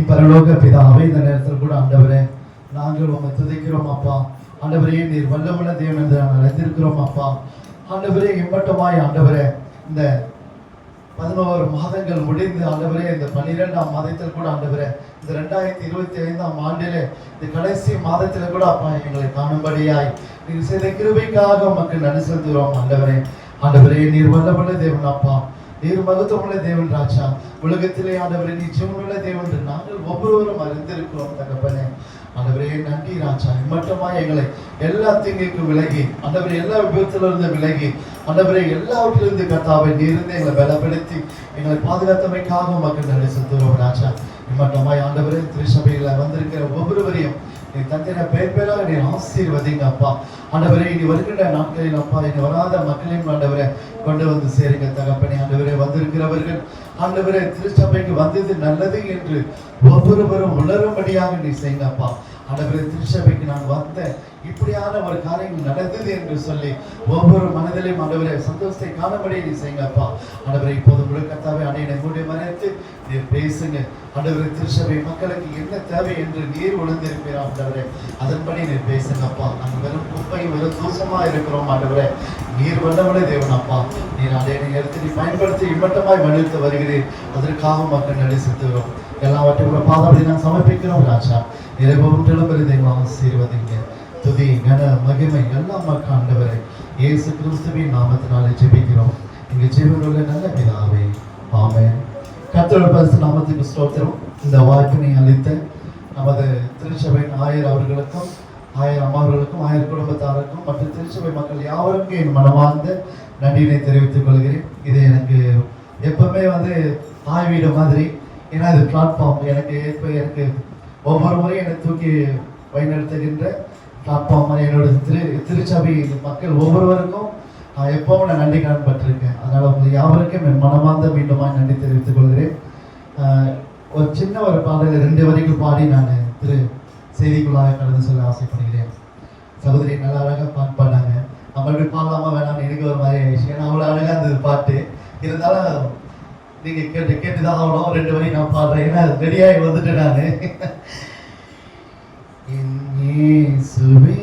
அன்பின் பரலோக பிதாவே, இந்த நேரத்தில் கூட ஆண்டவரே நாங்கள் உம்மை துதிக்கிறோம் அப்பா. ஆண்டவரே, நீர் வல்லமுள்ள தேவன் என்று நாங்கள் அறிந்திருக்கிறோம் அப்பா. ஆண்டவரே, இம்மட்டமாய் ஆண்டவரே இந்த 11 மாதங்கள் முடிந்து ஆண்டவரே இந்த 12ஆம் மாதத்தில் கூட ஆண்டவரே இந்த 2025ஆம் ஆண்டிலே இந்த கடைசி மாதத்தில் கூட அப்பா எங்களை காணும்படியாய் நீர் செய்த கிருபைக்காக உமக்கு நன்றி செலுத்துகிறோம் ஆண்டவரே. ஆண்டவரே, நீர் வல்லமுள்ள தேவன் அப்பா, நீர் மகத்துவமுள்ள தேவன் ராஜா. உலகத்திலே ஆண்டவரே நீ ஜீவனுள்ள தேவன் என்று நாங்கள் ஒவ்வொருவரும் அறிந்திருக்கிறோம் தகப்பனே. ஆண்டவரே நன்றி ராஜா. இம்மட்டமா எங்களை எல்லா தீங்குக்கும் விலகி ஆண்டவரே எல்லா விபத்திலிருந்து விலகி ஆண்டவரே எல்லாவற்றிலிருந்து கர்த்தாவை நீர்ந்து எங்களை பலப்படுத்தி எங்களை பாதுகாத்தமைக்காக மக்கள் நன்றி செலுத்துகிறோம் ராஜா. இம்மட்டமாய் ஆண்டவரே திருச்சபையில வந்திருக்கிற ஒவ்வொருவரையும் நீ தந்திர பேர் பேராக நீ ஆசீர்வதிங்க அப்பா. ஆண்டவரே, இனி வருகின்ற நாட்களில் அப்பா இனி வராத மக்களையும் ஆண்டவரை கொண்டு வந்து சேருங்க தகப்பனே. ஆண்டவரே, வந்திருக்கிறவர்கள் ஆண்டவரே திருச்சபைக்கு வந்தது நல்லது என்று ஒவ்வொருவரும் உணரும்படியாக நீ செய்யுங்க அப்பா. ஆண்டவரே, திருச்சபைக்கு நான் வந்த இப்படியான ஒரு காரியங்கள் நடந்தது என்று சொல்லி ஒவ்வொரு மனதிலையும் ஆண்டவரே சந்தோஷத்தை காணபடி நீ செய்யுங்க அப்பா. ஆண்டவரே, இப்போது முழுக்கத்தாவே அடையினை மூடி மறைத்து நீர் பேசுங்க ஆண்டவரே. திருச்சபை மக்களுக்கு என்ன தேவை என்று நீர் உணர்ந்திருப்பீர் ஆண்டவரே, அதன்படி நீர் பேசுங்க அப்பா. நாங்கள் வெறும் குப்பை வெறும் தூசமா இருக்கிறோம் ஆண்டவரே. நீர் வல்லமுள்ள தேவன் அப்பா. நீர் அடையினை எடுத்து நீ பயன்படுத்தி இம்மட்டமாய் வலியுறுத்த வருகிறீர். அதற்காக மக்கள் நன்றி செலுத்துகிறோம். எல்லாவற்றையும் கூட பாதப்படி நான் சமர்ப்பிக்கிறோம் ராஜா. நிறைவேறும் பெருதையும் ஆசீர்வதிங்க. துதி கன மகிமை எல்லாம் மக்கள் ஆண்டவரை இயேசு கிறிஸ்துவின் நாமத்தினாலே ஜெபிக்கிறோம் இங்கு ஜீவனுள்ள நல்ல பிதாவே, ஆமென். கர்த்தருடைய பரிசுத்த நாமத்துக்கு ஸ்தோத்திரம். இந்த வாய்ப்பினை அளித்த நமது திருச்சபையின் ஆயர் அவர்களுக்கும் ஆயர் அம்மாவர்களுக்கும் ஆயர் குடும்பத்தாருக்கும் மற்றும் திருச்சபை மக்கள் யாவருக்கும் என் மனமார்ந்த நன்றியினை தெரிவித்துக் கொள்கிறேன். இது எனக்கு எப்பவுமே தாய் வீடு மாதிரி. ஏன்னா இது பிளாட்ஃபார்ம் எனக்கு ஒவ்வொரு முறையும் என்னை தூக்கி வழிநடத்துகின்ற பிளாட்ஃபார்ம் மாதிரி என்னோட திருச்சபை மக்கள் ஒவ்வொருவருக்கும் எப்பவும் நான் நன்றி கடன்பட்டிருக்கேன். அதனால் உங்களுக்கு யாவருக்கும் என் மனமார்ந்த மீண்டுமாய் நன்றி தெரிவித்துக் கொள்கிறேன். ஒரு சின்ன ஒரு பாடலில் 2 வரிகள் பாடி நான் செய்திக்குள்ளாக கடந்து சொல்ல ஆசைப்படுகிறேன். சகோதரி நல்லா அழகாக பாட்டு பாடினாங்க. நம்மளுக்கு பாடலாமா வேணாம்னு எனக்கு ஒரு மாதிரி ஆயிடுச்சு. ஏன்னா அவ்வளோ அழகாக இருந்தது பாட்டு. இருந்தாலும் நீங்கள் கேட்டுதான் ஆகணும். 2 வரி நான் பாடுறேன். ஏன்னா ரெடியாகி வந்துட்டு நான் இயேசுவே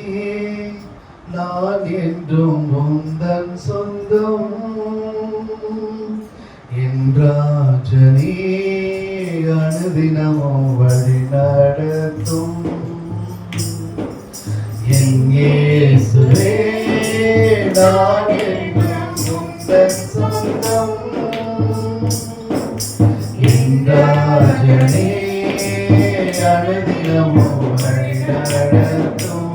நான் என்றும் உந்தன் சொந்தம், என் ராஜனே அனுதினமும் வழி நடத்தும். என் இயேசுவே நான் என்றும் உந்தன் சொந்தம், என் ராஜனே அனுதினமும் வழி நடத்தும்.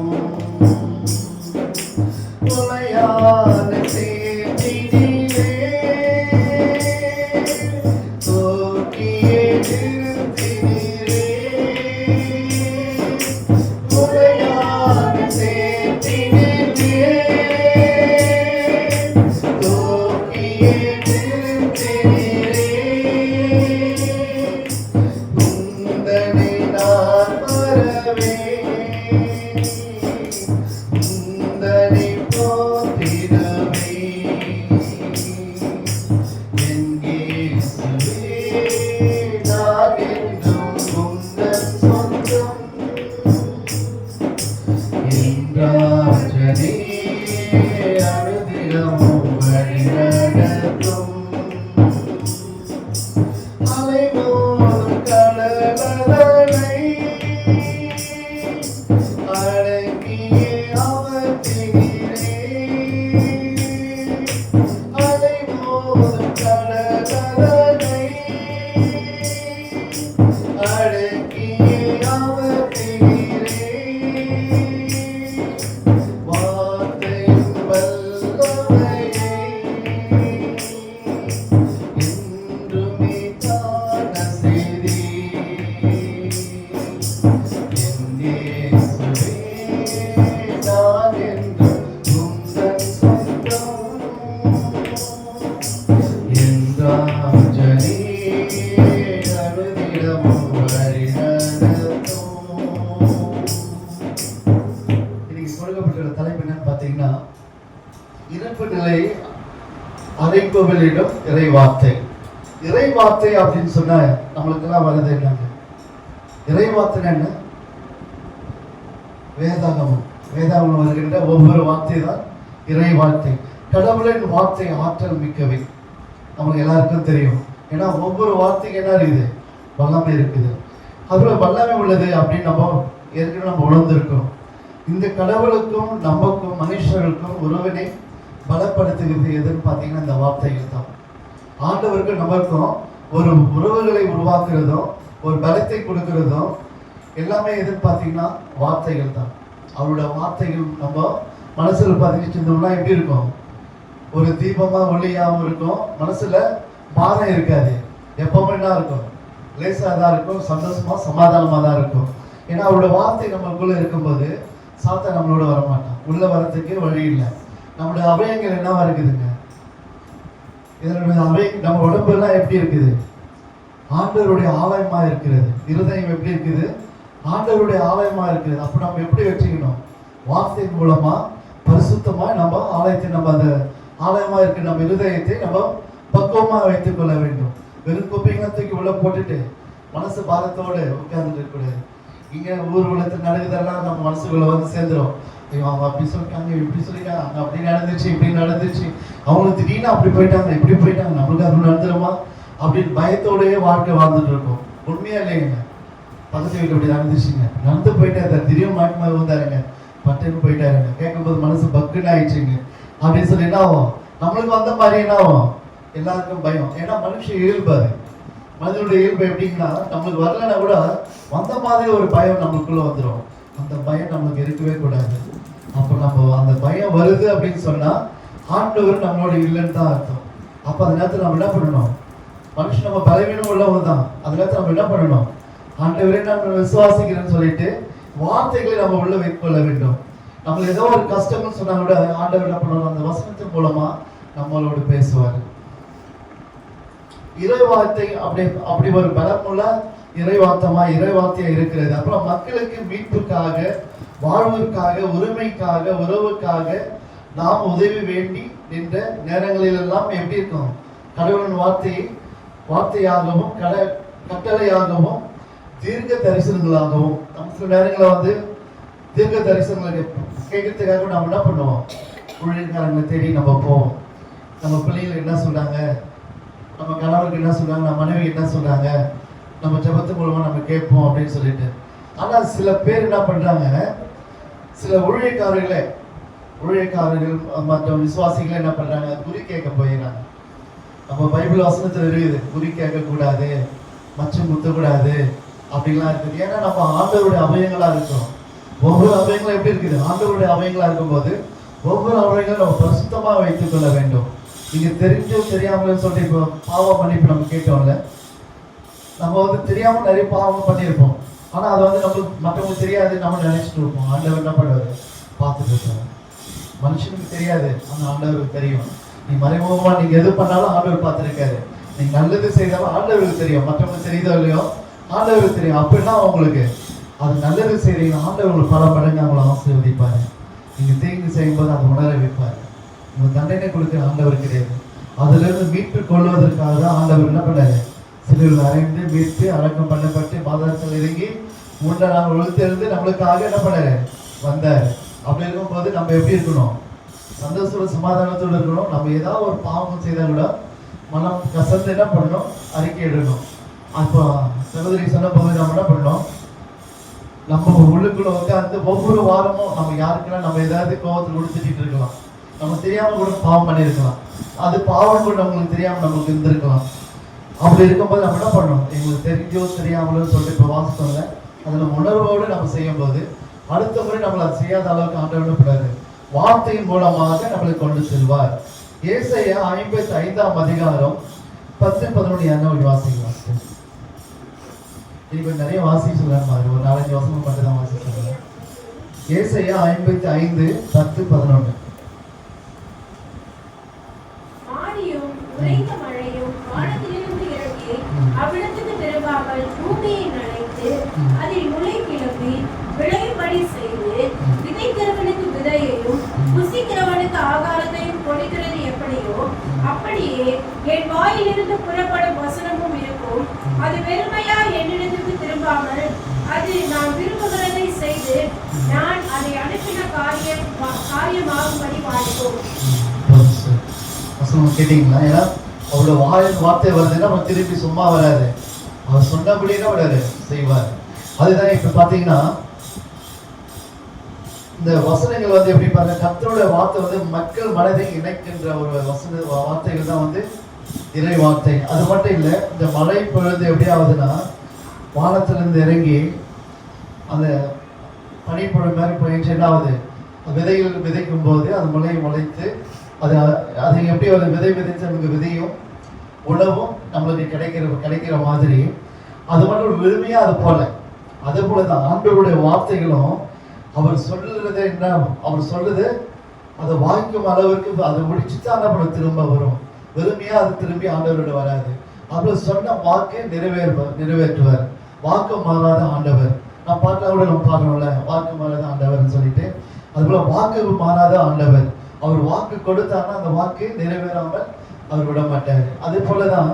உமையான தேனிலே தூக்கியே நிறுத்தினீரே, உமையான தேனிலே தூக்கியே நிறுத்தினீரே. உந்தனை நான் மறவே உந்தனை போற்றிடுவே. என் இயேசுவே நான் என்றும் உந்தன் சொந்தம், என் ராஜனே அனுதினமும் வழி நடத்தும். அலைமோதும் கடலலை அடங்கியே அமர்த்தினீரே, அலைமோதும் கடலலை அடங்கியே அமர்த்தினீரே. வார்த்தையின் வல்லமையை என்றுமே காண செய்தீர். என் இயேசுவே நான் என்றும் உந்தன் சொந்தம், என் ராஜனே அனுதினமும் வழி நடத்தும். இன்னைக்கு கொடுக்கப்பட்டுள்ள தலைப்பு என்னன்னு பார்த்தீங்கன்னா, இறப்பு நிலை அறைபவளிடம் இறைவார்த்தை. இறைவார்த்தை அப்படின்னு சொன்னா நம்மளுக்கெல்லாம் வருது என்னங்க? இறைவார்த்தை என்ன? வேதாகமம். வேதாகமம் வருகின்ற ஒவ்வொரு வார்த்தை தான் இறை வார்த்தை. கடவுளின் வார்த்தை ஆற்றல் மிக்கவை. நமக்கு எல்லாருக்கும் தெரியும். ஏன்னா ஒவ்வொரு வார்த்தைக்கு என்ன இருக்குது? வல்லமை இருக்குது. அதுல வல்லமை உள்ளது அப்படின்னு நம்ம ஏற்கனவே நம்ம உணர்ந்திருக்கோம். இந்த கடவுளுக்கும் நமக்கும் மனுஷர்களுக்கும் உறவினை பலப்படுத்துகிறது எதுன்னு பார்த்தீங்கன்னா இந்த வார்த்தைகள் தான். ஆண்டவருக்கும் நமக்கும் ஒரு உறவுகளை உருவாக்குறதும் ஒரு பலத்தை கொடுக்கறதும் எல்லாமே எதுன்னு பார்த்தீங்கன்னா வார்த்தைகள் தான். அவரோட வார்த்தைகள் நம்ம மனசுல பதிஞ்சிட்டு இருந்தோம்னா எப்படி இருக்கும்? ஒரு தீபமா ஒளியாகவும் இருக்கும். மனசுல பாரம் இருக்காது. எப்பவுமே என்ன இருக்கும்? லேசாக தான் இருக்கும், சந்தோஷமா சமாதானமாக தான் இருக்கும். ஏன்னா அவரோட வார்த்தை நம்மளுக்குள்ள இருக்கும்போது சாத்தா நம்மளோட வரமாட்டான். உள்ள வரத்துக்கு வழி இல்லை. நம்மளுடைய அவயங்கள் என்னவா இருக்குதுங்க? இதனுடைய நம்ம உடம்பு எல்லாம் எப்படி இருக்குது? ஆண்டவருடைய ஆலயமா இருக்கிறது. இருதயம் எப்படி இருக்குது? ஆண்டவருடைய ஆலயமா இருக்கிறது. அப்ப நம்ம எப்படி வச்சுக்கணும்? வார்த்தையின் மூலமா பரிசுத்தமா நம்ம ஆலயத்தை, நம்ம அந்த ஆலயமா இருக்கிற நம்ம இருதயத்தை நம்ம பக்குவமா வைத்துக் கொள்ள வேண்டும். வெறும் குப்பைகளை தூக்கி உள்ள போட்டுட்டு மனசு பாரத்தோடு உட்கார்ந்துட்டு இருக்கக்கூடாது. இங்க ஊர் உலகத்தில் நடக்குதெல்லாம் நம்ம மனசுக்குள்ள வந்து சேர்ந்துடும். அவங்க அப்படி சொல்லிட்டாங்க, இப்படி சொல்லிட்டாங்க, அங்க அப்படி நடந்துச்சு, இப்படி நடந்துச்சு, அவங்களுக்கு திடீர்னு அப்படி போயிட்டாங்க, இப்படி போயிட்டாங்க, நம்மளுக்கு அப்படி நடந்துருமா அப்படின்னு பயத்தோடய வாழ்க்கை வாழ்ந்துட்டு இருக்கோம். உண்மையா இல்லைங்க? பக்கத்து வீட்டு அப்படி நடந்துச்சுங்க, நடந்து போயிட்டாரு, திடீர்னு மாட்டி வந்தாருங்க, பட்டுன்னு போயிட்டாருங்க. கேட்கும்போது மனசு பக்குன்னு ஆயிடுச்சுங்க அப்படின்னு சொல்லி என்ன ஆகும்? நம்மளுக்கு வந்த மாதிரி என்ன ஆகும்? எல்லாருக்கும் பயம். ஏன்னா மனுஷன் இயல்பாரு. மனிதனுடைய இயல்பு எப்படின்னா, நம்மளுக்கு வரலன்னா கூட வந்த மாதிரி ஒரு பயம் நம்மளுக்குள்ள வந்துடும். அந்த பயம் நம்மளுக்கு இருக்கவே கூடாது. அப்போ நம்ம அந்த பயம் வருது அப்படின்னு சொன்னா ஆண்டவர் நம்மளோட இல்லைன்னு தான் அர்த்தம். அப்போ அந்த நேரத்தில் நம்ம என்ன பண்ணணும்? மனுஷன் நம்ம பலவீனம் உள்ளவங்க தான். அந்த நேரத்தில் நம்ம என்ன பண்ணணும்? ஆண்டவரே நம்ம விசுவாசிக்கிறேன்னு சொல்லிட்டு வார்த்தைகளை நம்ம உள்ள வைத்துக்கொள்ள வேண்டும். நம்மளுக்கு ஏதோ ஒரு கஷ்டம்னு சொன்னா கூட ஆண்டவர் என்ன பண்ணணும்? அந்த வசனத்தின் மூலமா நம்மளோடு பேசுவார். இறைவார்த்தை அப்படி ஒரு பலமுள்ள இறைவார்த்தையா இருக்கிறது. அப்புறம் மக்களுக்கு மீட்புக்காக, வாழ்விற்காக, உரிமைக்காக, உறவுக்காக நாம் உதவி வேண்டி நின்ற நேரங்களில் எல்லாம் எப்படி இருக்கும்? கடவுளின் வார்த்தையாகவும் கட்டளையாகவும் தீர்க்க தரிசனங்களாகவும். நம்ம சில நேரங்களில் வந்து தீர்க்க தரிசனங்களை கேட்கறதுக்காக நம்ம என்ன பண்ணுவோம்? ஊழியக்காரங்களை தேடி நம்ம போவோம். நம்ம பிள்ளைகள் என்ன சொல்றாங்க, நம்ம கணவருக்கு என்ன சொல்றாங்க, நம்ம மனைவி என்ன சொல்றாங்க, நம்ம ஜபத்து மூலமா நம்ம கேட்போம் அப்படின்னு சொல்லிட்டு. ஆனா சில பேர் என்ன பண்றாங்க? சில ஊழியக்காரர்கள் மற்ற விசுவாசிகள் என்ன பண்றாங்க? குறி கேட்க போயிடறாங்க. நம்ம பைபிள் வசனத்துல இருக்குது, குறி கேட்க கூடாது, மச்சம் குத்தக்கூடாது அப்படின்லாம் இருக்குது. ஏன்னா நம்ம ஆண்டவருடைய அவயங்களா இருக்கிறோம். ஒவ்வொரு அவயங்களும் எப்படி இருக்குது? ஆண்டவருடைய அவயங்களா இருக்கும்போது ஒவ்வொரு அவயங்களும் நம்ம பரிசுத்தமா வைத்துக் கொள்ள வேண்டும். நீங்க தெரிஞ்சோ தெரியாமலன்னு சொல்லிட்டு இப்போ பாவ மன்னிப்பு நம்ம கேட்டோம்ல, நம்ம வந்து தெரியாம நிறைய பாவம் பண்ணியிருப்போம். ஆனா அது வந்து நம்மளுக்கு மற்றவங்களுக்கு தெரியாது, நம்ம நினைச்சிட்டு இருப்போம். ஆண்டவர் என்ன பண்ணுவாரு? பார்த்துட்டு இருப்பாரு. மனுஷனுக்கு தெரியாது, ஆனா ஆண்டவருக்கு தெரியும். நீ மறைமுகமா நீங்க எது பண்ணாலும் ஆண்டவர் பார்த்துருக்காரு. நீங்க நல்லது செய்தாலும் ஆண்டவருக்கு தெரியும், மற்றவங்களுக்கு தெரியுதோ இல்லையோ ஆண்டவருக்கு தெரியும். அப்படின்னா உங்களுக்கு அது நல்லது செய்றீங்க, ஆண்டவர் உங்களுக்கு பல மடங்கு அவங்களை ஆசீர்வதிப்பாரு. நீங்க தீங்கு செய்யும்போது அதை உணர வைப்பாரு. உங்க தண்டனை கொடுக்கிற ஆண்டவர் கிடையாது. அதுல இருந்து மீட்டு கொள்வதற்காக தான் ஆண்டவர் என்ன பண்ணாரு? சிலர் அறைந்து மீட்டு அடக்கம் பண்ணப்பட்டு பாதாளத்தில் இறங்கி 3 நாள் உழுத்திருந்து நம்மளுக்காக என்ன பண்ணாரு? வந்தாரு. அப்படி இருக்கும்போது நம்ம எப்படி இருக்கணும்? சந்தோஷத்தோட சமாதானத்தோடு இருக்கணும். நம்ம ஏதாவது ஒரு பாவம் செய்தால் கூட மனம் கசந்து என்ன பண்ணணும்? அறிக்கை இடணும். அப்போ சகோதரி சொன்ன போது நம்ம என்ன பண்ணணும்? நம்ம உள்ளுக்குள்ள உட்காந்து ஒவ்வொரு வாரமும் நம்ம யாருக்கெல்லாம் நம்ம ஏதாவது கோபத்தில் கொடுத்துட்டு இருக்கலாம், நம்ம தெரியாம கூட பாவம் பண்ணியிருக்கலாம், அது பாவம் கூட நம்மளுக்கு தெரியாம நம்மளுக்கு இருந்திருக்கலாம். அப்படி இருக்கும்போது நம்ம என்ன பண்ணணும்? எங்களுக்கு தெரிஞ்சோ தெரியாமலோ சொல்லிட்டு இப்போ வாசித்தோம்ல, அதில் உணர்வோடு நம்ம செய்யும் போது அடுத்த முறை நம்மளை அதை செய்யாத அளவுக்கு ஆண்டவர் கூடாது, வார்த்தையின் மூலமாக நம்மளை கொண்டு செல்வார். ஏசாயா 55ஆம் அதிகாரம் 10-11 என்ன வாசிக்கலாம். இன்னைக்கு நிறைய வாசிக்க சொல்றாங்க மாதிரி, ஒரு 4-5 வசனம் மட்டும் தான் வாசிக்க சொல்றேன். ஏசாயா 55:10-11. அவ்விடத்துக்கு திரும்பாமல் பூமியை நனைத்து அதில் முளை கிளப்பி விளையும்படி செய்து விதைக்கிறவனுக்கு விதையையும் புசிக்கிறவனுக்கு ஆகாரத்தையும் கொடுக்கிறது எப்படியோ அப்படியே என் வாயிலிருந்து புறப்படும் வசனமும் இருக்கும். அது வெறுமையா என்னிடத்துக்கு திரும்பாமல் அது நான் விரும்புகிறதை செய்து நான் அதை அனுப்பின காரியமாகும்படி வாழ்வோம். வசனம் கேட்டீங்களா? ஏன்னா அவரோட வார்த்தை வருதுன்னா அவர் திருப்பி சும்மா வராது, அவர் சொன்னபடியே அவர் செய்வார். அதுதான் இப்ப பாத்தீங்கன்னா இந்த வசனங்கள் வந்து எப்படி பாருங்க, கர்த்தருடைய வார்த்தை வந்து மக்கள் மனதை இணைக்கின்ற ஒரு வார்த்தைகள் தான் வந்து இறை வார்த்தை. அது மட்டும் இல்லை, இந்த மழை பொழுது எப்படி ஆகுதுன்னா வானத்திலிருந்து இறங்கி அந்த பனிப்பொழு மாதிரி போயிடுச்சு. என்ன ஆகுது, விதைகள் விதைக்கும் போது அந்த மழையை முளைத்து அது எப்படி ஒரு விதை விதைத்து நமக்கு விதையும் உணவும் நம்மளுக்கு கிடைக்கிற மாதிரி, அது மட்டும் ஒரு விரும்பியா அது போலதான் ஆண்டவருடைய வார்த்தைகளும் அவர் சொல்லுறது என்ன, அவர் சொல்லுது அதை வாய்க்கும் அளவுக்கு அதை முடிச்சுட்டு ஆண்டவர் திரும்ப வரும். வெறுமையா அது திரும்பி ஆண்டவரோட வராது. அவர் சொன்ன வாக்கை நிறைவேற்றுவார். வாக்கு மாறாத ஆண்டவர். நான் பாட்டா கூட நம்ம பார்க்கணும்ல, வாக்கு மாறாத ஆண்டவர்னு சொல்லிட்டு. அதுபோல வாக்கு மாறாத ஆண்டவர். அவர் வாக்கு கொடுத்தாருன்னா அந்த வாக்கு நிறைவேறாமல் அவர் விட மாட்டார். அதே போலதான்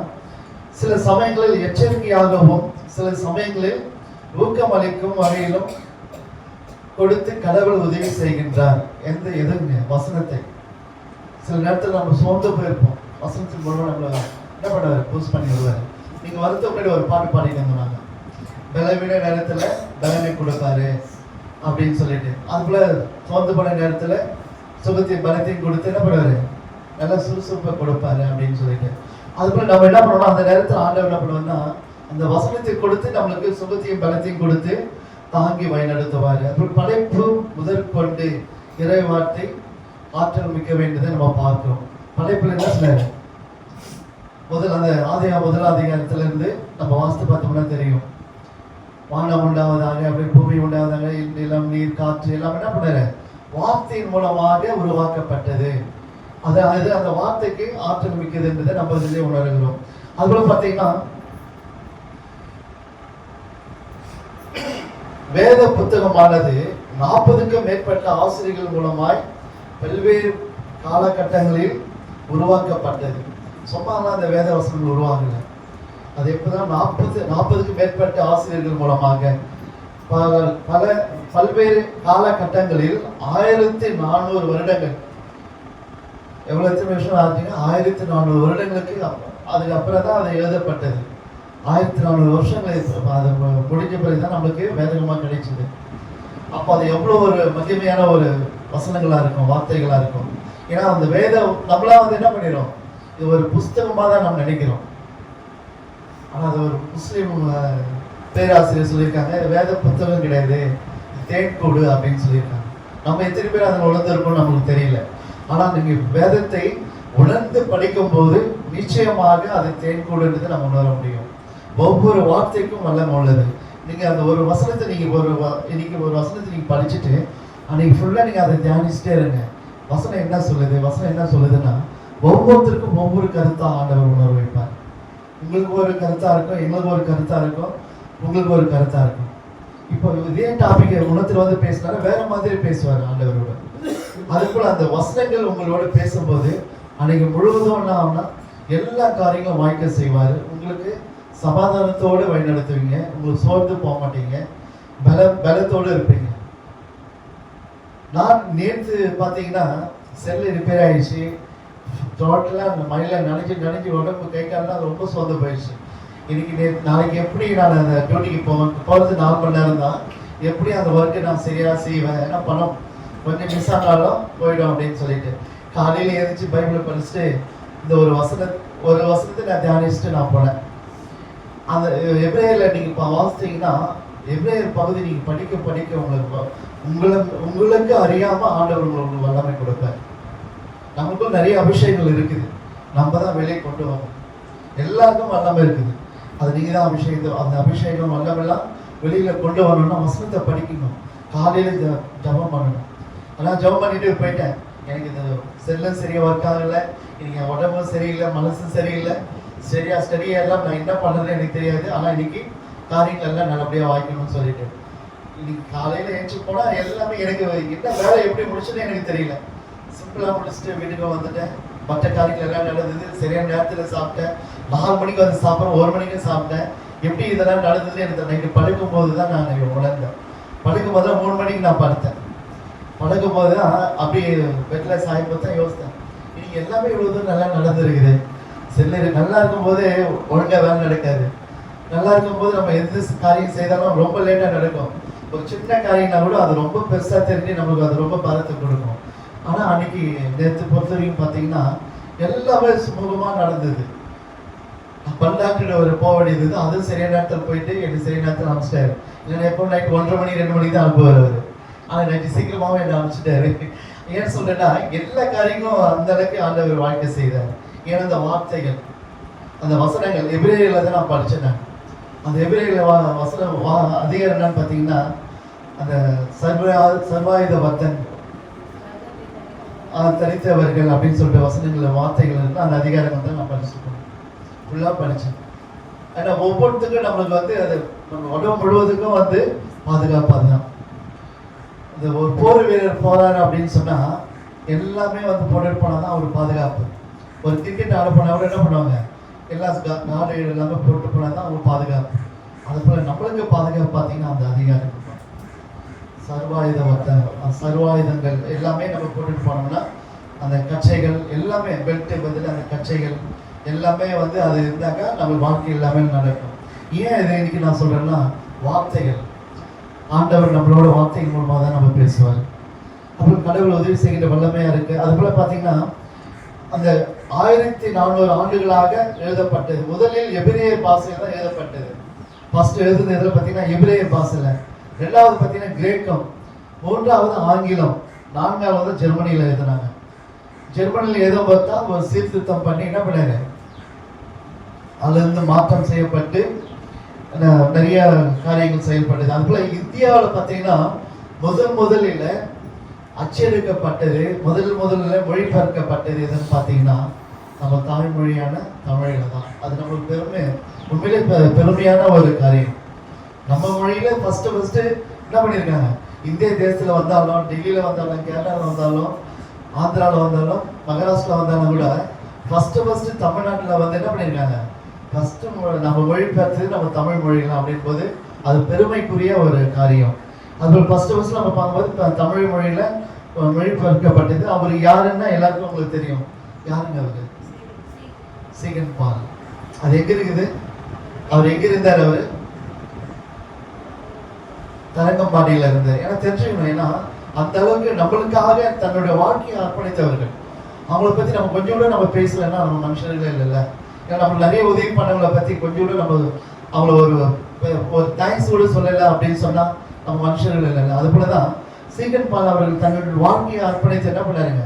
சில சமயங்களில் எச்சரிக்கையாகவும் சில சமயங்களில் ஊக்கம் அளிக்கும் வகையிலும் கொடுத்து கடவுள் உதவி செய்கின்றார். எதுங்க வசனத்தை. சில நேரத்தில் நம்ம சோர்ந்து போயிருப்போம், வசனத்தின் மூலம் நம்மள என்ன பண்ணுவார், பூஸ்ட் பண்ணி விடுவார். நீங்க வருத்த முன்னாடி ஒரு பாட்டு பாடினாங்க, பலவீன நேரத்துல பலனை கொடுப்பாரு அப்படின்னு சொல்லிட்டு. அதுபோல சோர்ந்து போன நேரத்துல சுகத்தையும் பலத்தையும் கொடுத்து என்ன பண்ணுவாரு, நல்லா சுறுசுறுப்பை கொடுப்பாரு அப்படின்னு சொல்லிட்டு. அதுபோல நம்ம என்ன பண்ணணும், அந்த நேரத்தில் ஆண்டவர் என்ன பண்ணுவோம்னா அந்த வசனத்தை கொடுத்து நம்மளுக்கு சுகத்தையும் பலத்தையும் கொடுத்து தாங்கி வழிநடத்துவாரு. அப்புறம் படைப்பு முதற்கொண்டு இறை வார்த்தை ஆற்றல் மிக்க வேண்டியதை நம்ம பார்க்கிறோம். படைப்புல என்ன சொன்னாரு, அந்த முதல் அதிகாரத்துல இருந்து நம்ம வாசித்து பார்த்தோம்னா தெரியும். வானம் உண்டாவதாக, அப்படி பூமி உண்டாவதாக, நிலம் நீர் காற்று எல்லாம் என்ன பண்ணாரு, வார்த்தையின் மூலமாக உருவாக்கப்பட்டது. அதாவது அந்த வார்த்தைக்கு ஆற்றல் மிக்கது என்பதை நம்ம இதிலே உணர்கிறோம். அதுபோல பார்த்தீங்கன்னா வேத புத்தகமானது 40க்கும் மேற்பட்ட ஆசிரியர்கள் மூலமாய் பல்வேறு காலகட்டங்களில் உருவாக்கப்பட்டது. சும்மா அந்த வேத வசனங்கள் உருவாகல. அது எப்பதான் 40க்கும் மேற்பட்ட ஆசிரியர்கள் மூலமாக பல்வேறு காலகட்டங்களில் 1400 வருடங்கள், எவ்வளவு எத்தனை வருஷம் ஆச்சுன்னா 1400 வருடங்களுக்கு அதுக்கப்புறம் தான் அது எழுதப்பட்டது. 1400 வருஷங்கள் அது முடிஞ்ச பிறகுதான் நம்மளுக்கு வேதகமா கிடைச்சது. அப்போ அது எவ்வளோ ஒரு மகிமையான ஒரு வசனங்களா இருக்கும், வார்த்தைகளா இருக்கும். ஏன்னா அந்த வேதம் நம்மளா வந்து என்ன பண்ணிடும், இது ஒரு புஸ்தகமா தான் நம்ம நினைக்கிறோம். ஆனா அது ஒரு முஸ்லீம் பேராசிரியர் சொல்லியிருக்காங்க, வேத புத்தகம் கிடையாது, தேன்கூடு அப்படின்னு சொல்லியிருக்காங்க. நம்ம எத்தனை பேர் அதில் உணர்ந்திருக்கோம் நம்மளுக்கு தெரியல. ஆனா நீங்க வேதத்தை உணர்ந்து படிக்கும் போது நிச்சயமாக அது தேன்கூடுன்றது நம்ம உணர முடியும். ஒவ்வொரு வார்த்தைக்கும் வல்லமை உள்ளது. நீங்க அந்த ஒரு வசனத்தை நீங்க இன்னைக்கு ஒரு வசனத்தை நீங்க படிச்சுட்டு அன்னைக்கு ஃபுல்லா நீங்க அதை தியானிச்சுட்டே இருங்க. வசனம் என்ன சொல்லுதுன்னா ஒவ்வொருத்தருக்கும் ஒவ்வொரு கருத்தா ஆண்டவர் உணர்வு வைப்பார். உங்களுக்கு ஒரு கருத்தா இருக்கும், எங்களுக்கு ஒரு கருத்தா இருக்கும், உங்களுக்கு ஒரு கருத்தா இருக்கும். இப்போ இதே டாபிக் உணத்துல வந்து பேசினாலும் வேற மாதிரி பேசுவார் ஆண்டவரோட. அதுபோல அந்த வசனங்கள் உங்களோட பேசும்போது அன்னைக்கு முழுவதும் என்ன ஆகும்னா எல்லா காரியங்களும் வாய்க்க செய்வாரு. உங்களுக்கு சமாதானத்தோடு வழிநடத்துவீங்க, உங்களுக்கு சோர்ந்து போக மாட்டீங்க, பலத்தோடு இருப்பீங்க. நான் நேற்று பார்த்தீங்கன்னா செல்லு ரிப்பேர் ஆயிடுச்சு, டோட்டலாக அந்த மழையில் நனைஞ்சு உடம்பு கை காலெலாம் ரொம்ப சோர்ந்து போயிடுச்சு. நாளைக்கு எப்படி நான் அந்த டியூட்டிக்கு போகிறது 4 மணி நேரம் தான், எப்படி அந்த ஒர்க்கை நான் சரியாக செய்வேன், ஏன்னா பணம் கொஞ்சம் மிஸ் ஆனாலும் போயிடும் அப்படின்னு சொல்லிட்டு காலையில் எழுந்திரிச்சு பைபிளை படிச்சுட்டு இந்த ஒரு வசனத்தை நான் தியானிச்சுட்டு நான் போனேன். அந்த எப்ரேயரில் நீங்கள் வாசித்தீங்கன்னா எப்ரேயர் பகுதி நீங்கள் படிக்க உங்களுக்கு அறியாமல் ஆண்டவர் உங்களுக்கு வல்லமை கொடுப்பார். நமக்கும் நிறைய அபிஷேகங்கள் இருக்குது, நம்ம தான் வெளியே கொண்டு வரணும். எல்லாருக்கும் வல்லமை இருக்குது, அது நீங்கள் தான் அந்த அபிஷேகம் வல்லமெல்லாம் வெளியில் கொண்டு வரணும்னா வசனத்தை படிக்கணும், காலையில் ஜபம் பண்ணணும். ஆனால் ஜபம் பண்ணிட்டு போயிட்டேன், எனக்கு இந்த செல்லும் சரியாக ஒர்க் ஆகலை, இன்னைக்கு என் உடம்பும் சரியில்லை, மனசும் சரியில்லை, சரியா ஸ்டடியெல்லாம் நான் என்ன பண்ணுறதுன்னு எனக்கு தெரியாது. ஆனால் இன்னைக்கு காரியங்கள் எல்லாம் நல்லபடியாக வாய்க்கணும்னு சொல்லிட்டு இன்னைக்கு காலையில் ஏஞ்சி போனால் எல்லாமே எனக்கு என்ன வேலை எப்படி முடிச்சுன்னு எனக்கு தெரியல. சிம்பிளாக முடிச்சுட்டு வீட்டுக்கு வந்துட்டேன், மற்ற காரியங்கள் எல்லாம் நடந்தது. சரியான நேரத்தில் சாப்பிட்டேன், 4 மணிக்கு வந்து சாப்பிட்றேன், 1 மணிக்கு சாப்பிட்டேன். எப்படி இதெல்லாம் நடந்ததுன்னு எனக்கு நைட்டு படுக்கும்போது தான் நான் உணர்ந்தேன். படுக்கும்போது தான் 3 மணிக்கு நான் படுத்தேன். படுக்கும்போது தான் அப்படியே பெட்டில் சாய்ப்பு தான் யோசித்தேன், இன்னைக்கு எல்லாமே இவ்வளோ தூரம் நல்லா நடந்துருக்குது. சரி, நல்லா இருக்கும்போது ஒழுங்காக வேலை நடக்காது. நல்லா இருக்கும்போது நம்ம எந்த காரியம் செய்தாலும் ரொம்ப லேட்டாக நடக்கும். ஒரு சின்ன காரியம்னா கூட அது ரொம்ப பெருசாக தெரிஞ்சு நம்மளுக்கு அது ரொம்ப பாரத்தை கொடுக்கும். ஆனால் அன்னைக்கு நேற்று பொறுத்த வரைக்கும் பார்த்தீங்கன்னா எல்லாமே சுமூகமாக நடந்தது. பல்லாக்கிட்ட ஒரு போக வேண்டியது, அதுவும் சரியான நேரத்தில் போயிட்டு எனக்கு சரியான நேரத்தில் அனுப்பிச்சிட்டாரு. இல்லைன்னா எப்போ நைட் 1:30 மணி 2 மணிக்கு தான் அனுப்புவார் அவர். ஆனால் நைட்டு சீக்கிரமாகவே என்னை அனுப்பிச்சிட்டாரு. ஏன்னு சொல்றேன்னா எல்லா காரியங்களும் அந்த அளவுக்கு ஆண்டவர் வாழ்க்கை செய்தார். ஏன்னா அந்த வார்த்தைகள், அந்த வசனங்கள் எபிரேயர்ல தான் நான் படித்தேன். அந்த எபிரேயர்ல வசனம் அதிகாரம் என்னன்னு பார்த்தீங்கன்னா அந்த சர்வாயுத வர்த்தன் தனித்தவர்கள் அப்படின்னு சொல்லிட்டு வசனங்கள் வார்த்தைகள் இருக்கு. அந்த அதிகாரம் வந்து நான் படிச்சுருக்கேன், ஃபுல்லாக படித்தேன். ஏன்னா ஒவ்வொருத்துக்கும் நம்மளுக்கு வந்து அது நம்ம உடம்பு முழுவதுக்கும் வந்து பாதுகாப்பாக தான். இந்த ஒரு போர் வீரர் போறாரு அப்படின்னு சொன்னா எல்லாமே வந்து போட்டுட்டு போனா தான் ஒரு பாதுகாப்பு. ஒரு கிரிக்கெட் ஆட போனா கூட என்ன பண்ணுவாங்க, எல்லா நாடு எல்லாமே போட்டு போனா தான் ஒரு பாதுகாப்பு. அது போல நம்மளுக்கு பாதுகாப்பு பார்த்தீங்கன்னா அந்த அதிகாரம் சர்வாயுதங்கள் எல்லாமே நம்ம போட்டுட்டு போனோம்னா அந்த கச்சைகள் எல்லாமே பெல்ட் பதில் அந்த கச்சைகள் எல்லாமே வந்து அது இருந்தாக்கா நம்ம வாழ்க்கை எல்லாமே நடக்கும். ஏன் இதை இன்னைக்கு நான் சொல்றேன்னா வார்த்தைகள், ஆண்டவர் நம்மளோட வார்த்தைகள் மூலமாக தான் நம்ம பேசுவார். அப்புறம் கடவுள் உதவி செய்கிற வல்லமையா இருக்கு. அது போல பார்த்தீங்கன்னா அந்த 1400 ஆண்டுகளாக எழுதப்பட்டது. முதலில் எபிரேயர் பாஷையில் தான் எழுதப்பட்டது. ஃபர்ஸ்ட் எழுதுனது எதில் பார்த்தீங்கன்னா எபிரேயர் பாஷையில், ரெண்டாவது பார்த்தீங்கன்னா கிரேக்கம், மூன்றாவது ஆங்கிலம், நான்காவது ஜெர்மனியில் எழுதுனாங்க. ஜெர்மனியில் எழுத பார்த்தா ஒரு சீர்திருத்தம் பண்ணி என்ன பண்ணாரு, அதுலேருந்து மாற்றம் செய்யப்பட்டு நிறைய காரியங்கள் செயல்பட்டது. அது போல இந்தியாவில் பார்த்தீங்கன்னா முதலில் அச்சடிக்கப்பட்டது, முதல்ல மொழிபெயர்க்கப்பட்டது எதுன்னு பார்த்தீங்கன்னா நம்ம தாய்மொழியான தமிழில தான். அது நம்மளுக்கு உண்மையிலே பெருமையான ஒரு காரியம். நம்ம மொழியில ஃபர்ஸ்ட் என்ன பண்ணியிருக்காங்க, இந்திய தேசத்தில் வந்தாலும், டெல்லியில் வந்தாலும், கேரளாவில் வந்தாலும், ஆந்திராவில் வந்தாலும், மகாராஷ்டிரா வந்தாலும் கூட ஃபர்ஸ்ட் தமிழ்நாட்டில் வந்து என்ன பண்ணியிருக்காங்க, ஃபர்ஸ்ட் நம்ம மொழிபெயர்த்தது நம்ம தமிழ் மொழிலாம் அப்படின் போது அது பெருமைக்குரிய ஒரு காரியம். அது ஃபர்ஸ்ட் நம்ம பார்க்கும்போது தமிழ் மொழியில மொழிபெயர்க்கப்பட்டது. அவர் யாருன்னா எல்லாருக்கும் உங்களுக்கு தெரியும். யாருங்க அவரு? சீகன் பால். அது எங்க இருக்குது? அவர் எங்க இருந்தார்? அவரு தரங்கம்பாடியில இருந்தார். ஏன்னா தெரிஞ்சுக்கணும், ஏன்னா அந்த அளவுக்கு நம்மளுக்காக தன்னுடைய வாழ்க்கையை அர்ப்பணித்தவர்கள். அவங்கள பத்தி நம்ம கொஞ்சம் கூட நம்ம பேசலைன்னா நம்ம மனுஷர்களே இல்லைல்ல. ஏன்னா நம்ம நிறைய உதவி பண்ணவங்களை பத்தி கொஞ்சம் கூட நம்ம அவங்கள ஒரு தேங்க்ஸ் கூட சொல்லலை அப்படின்னு சொன்னா நம்ம மனுஷர்கள் இல்லைல்ல. அது போலதான் சீகன் பால் அவர்கள் தன்னுடைய வாழ்க்கையை அர்ப்பணித்து என்ன பண்ணாருங்க,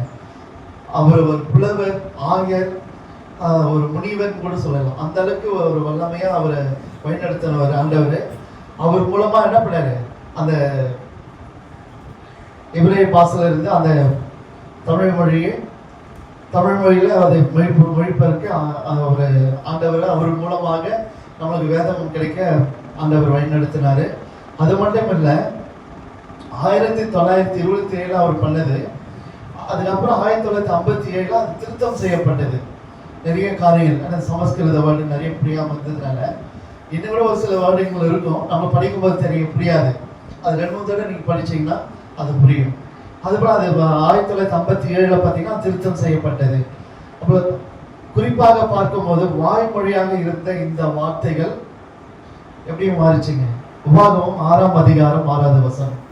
அவர் ஒரு புலவர், ஆயர், ஒரு முனிவர் கூட சொல்லலாம். அந்த அளவுக்கு ஒரு வல்லமையா அவரை வழிநடத்தினவர் ஆண்டவர். அவர் மூலமா என்ன பண்ணாரு, அந்த எபிரேய பாஷையில இருந்து அந்த தமிழ் மொழியில அதை மொழிபெயர்க்க ஒரு ஆண்டவர் அவர் மூலமாக நம்மளுக்கு வேதம் கிடைக்க ஆண்டவர் வழிநடத்தினாரு. அது மட்டும் இல்லை, 1927 அவர் பண்ணது. அதுக்கப்புறம் 1957 அது திருத்தம் செய்யப்பட்டது. நிறைய காரியங்கள், ஆனால் சமஸ்கிருத வேர்டு நிறைய புரியாம இருந்ததுனால இன்னும் கூட ஒரு சில வேர்டுகள் இருக்கும், நம்ம படிக்கும்போது தெரியும், புரியாது. அது 2-3 தடவை நீங்க படிச்சீங்கன்னா அது புரியும். அதுபோல அது 1957 பார்த்தீங்கன்னா திருத்தம் செய்யப்பட்டது. அப்புறம் குறிப்பாக பார்க்கும்போது வாய்மொழியாக இருந்த இந்த வார்த்தைகள் எப்படி மாறிச்சுங்க. உபாகமம் 6ஆம் அதிகாரம் 6வது வசனம்